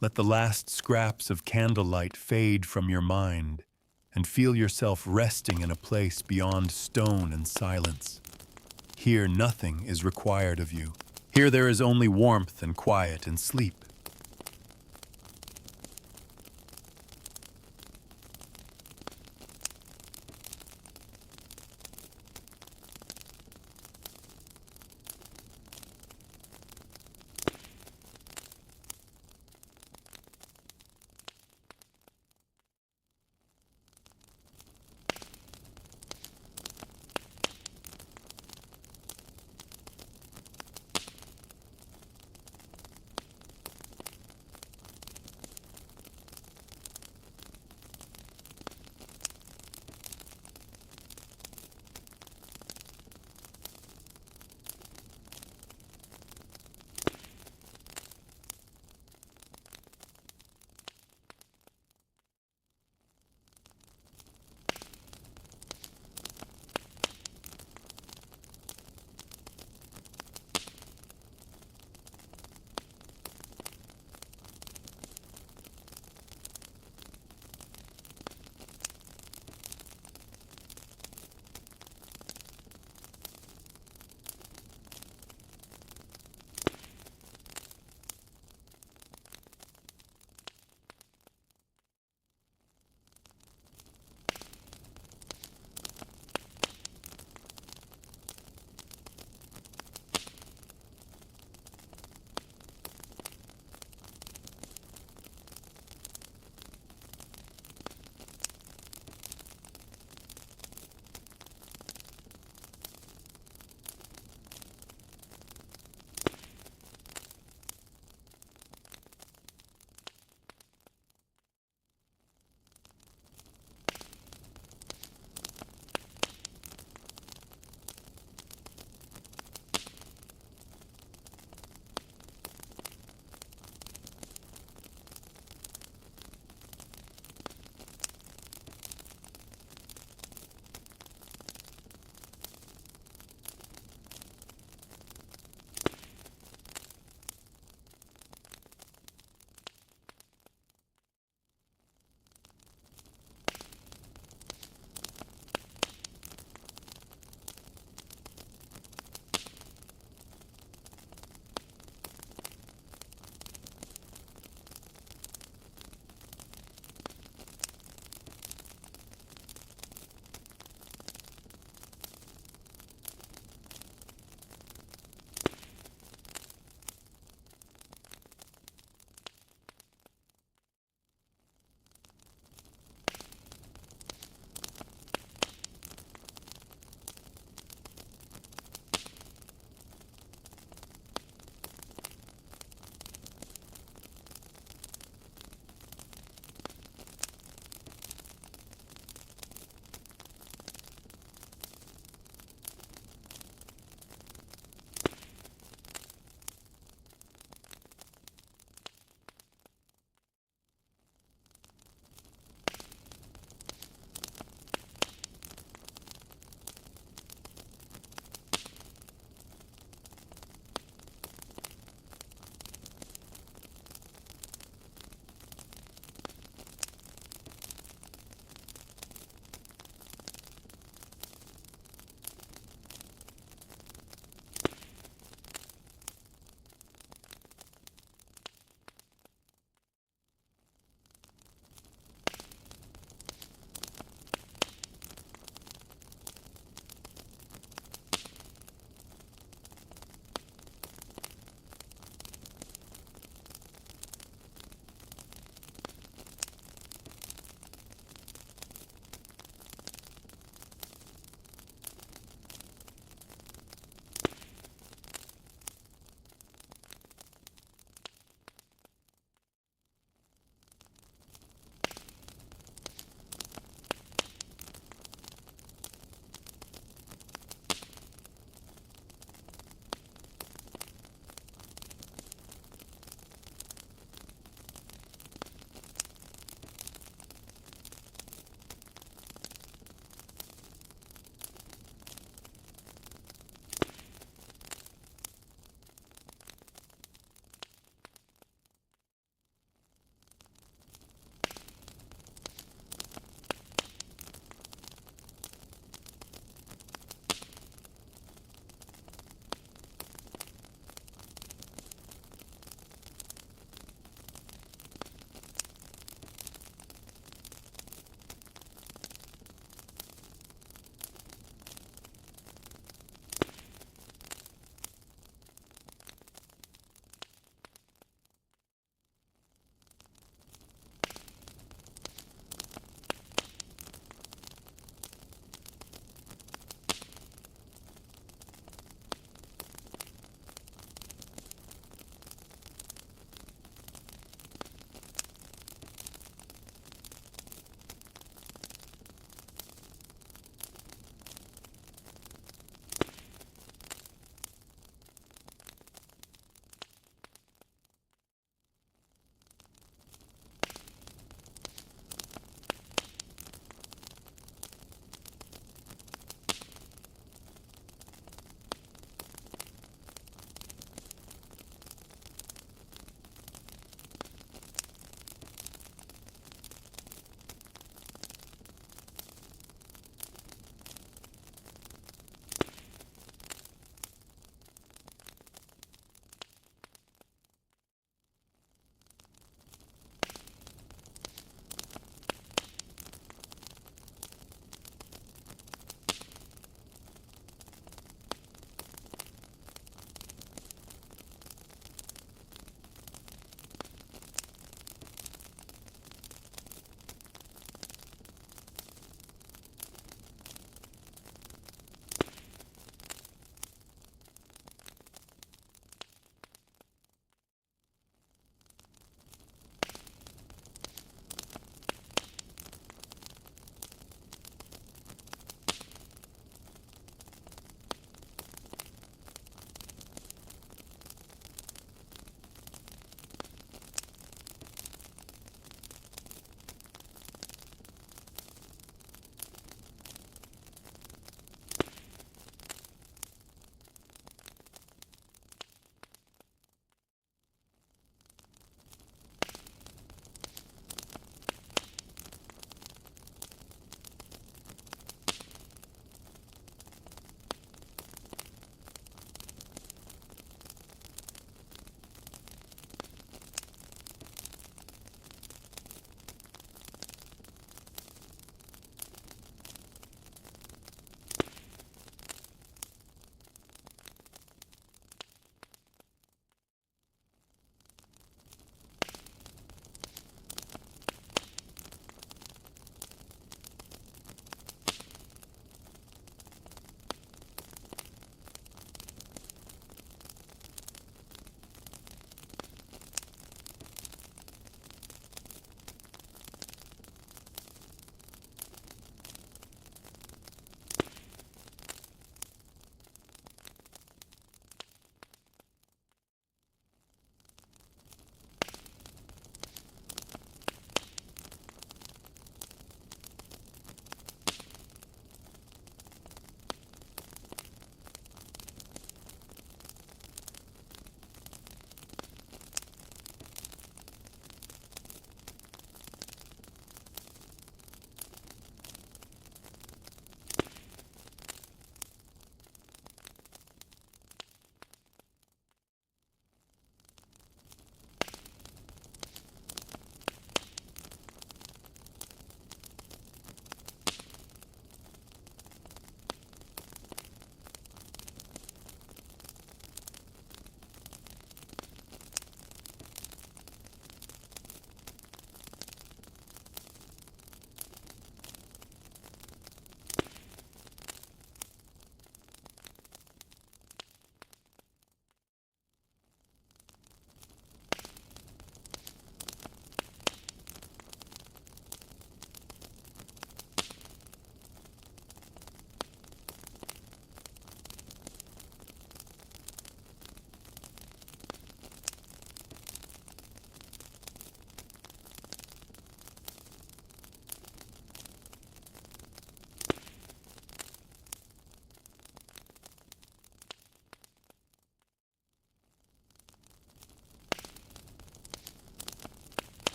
Let the last scraps of candlelight fade from your mind, and feel yourself resting in a place beyond stone and silence. Here nothing is required of you. Here there is only warmth and quiet and sleep.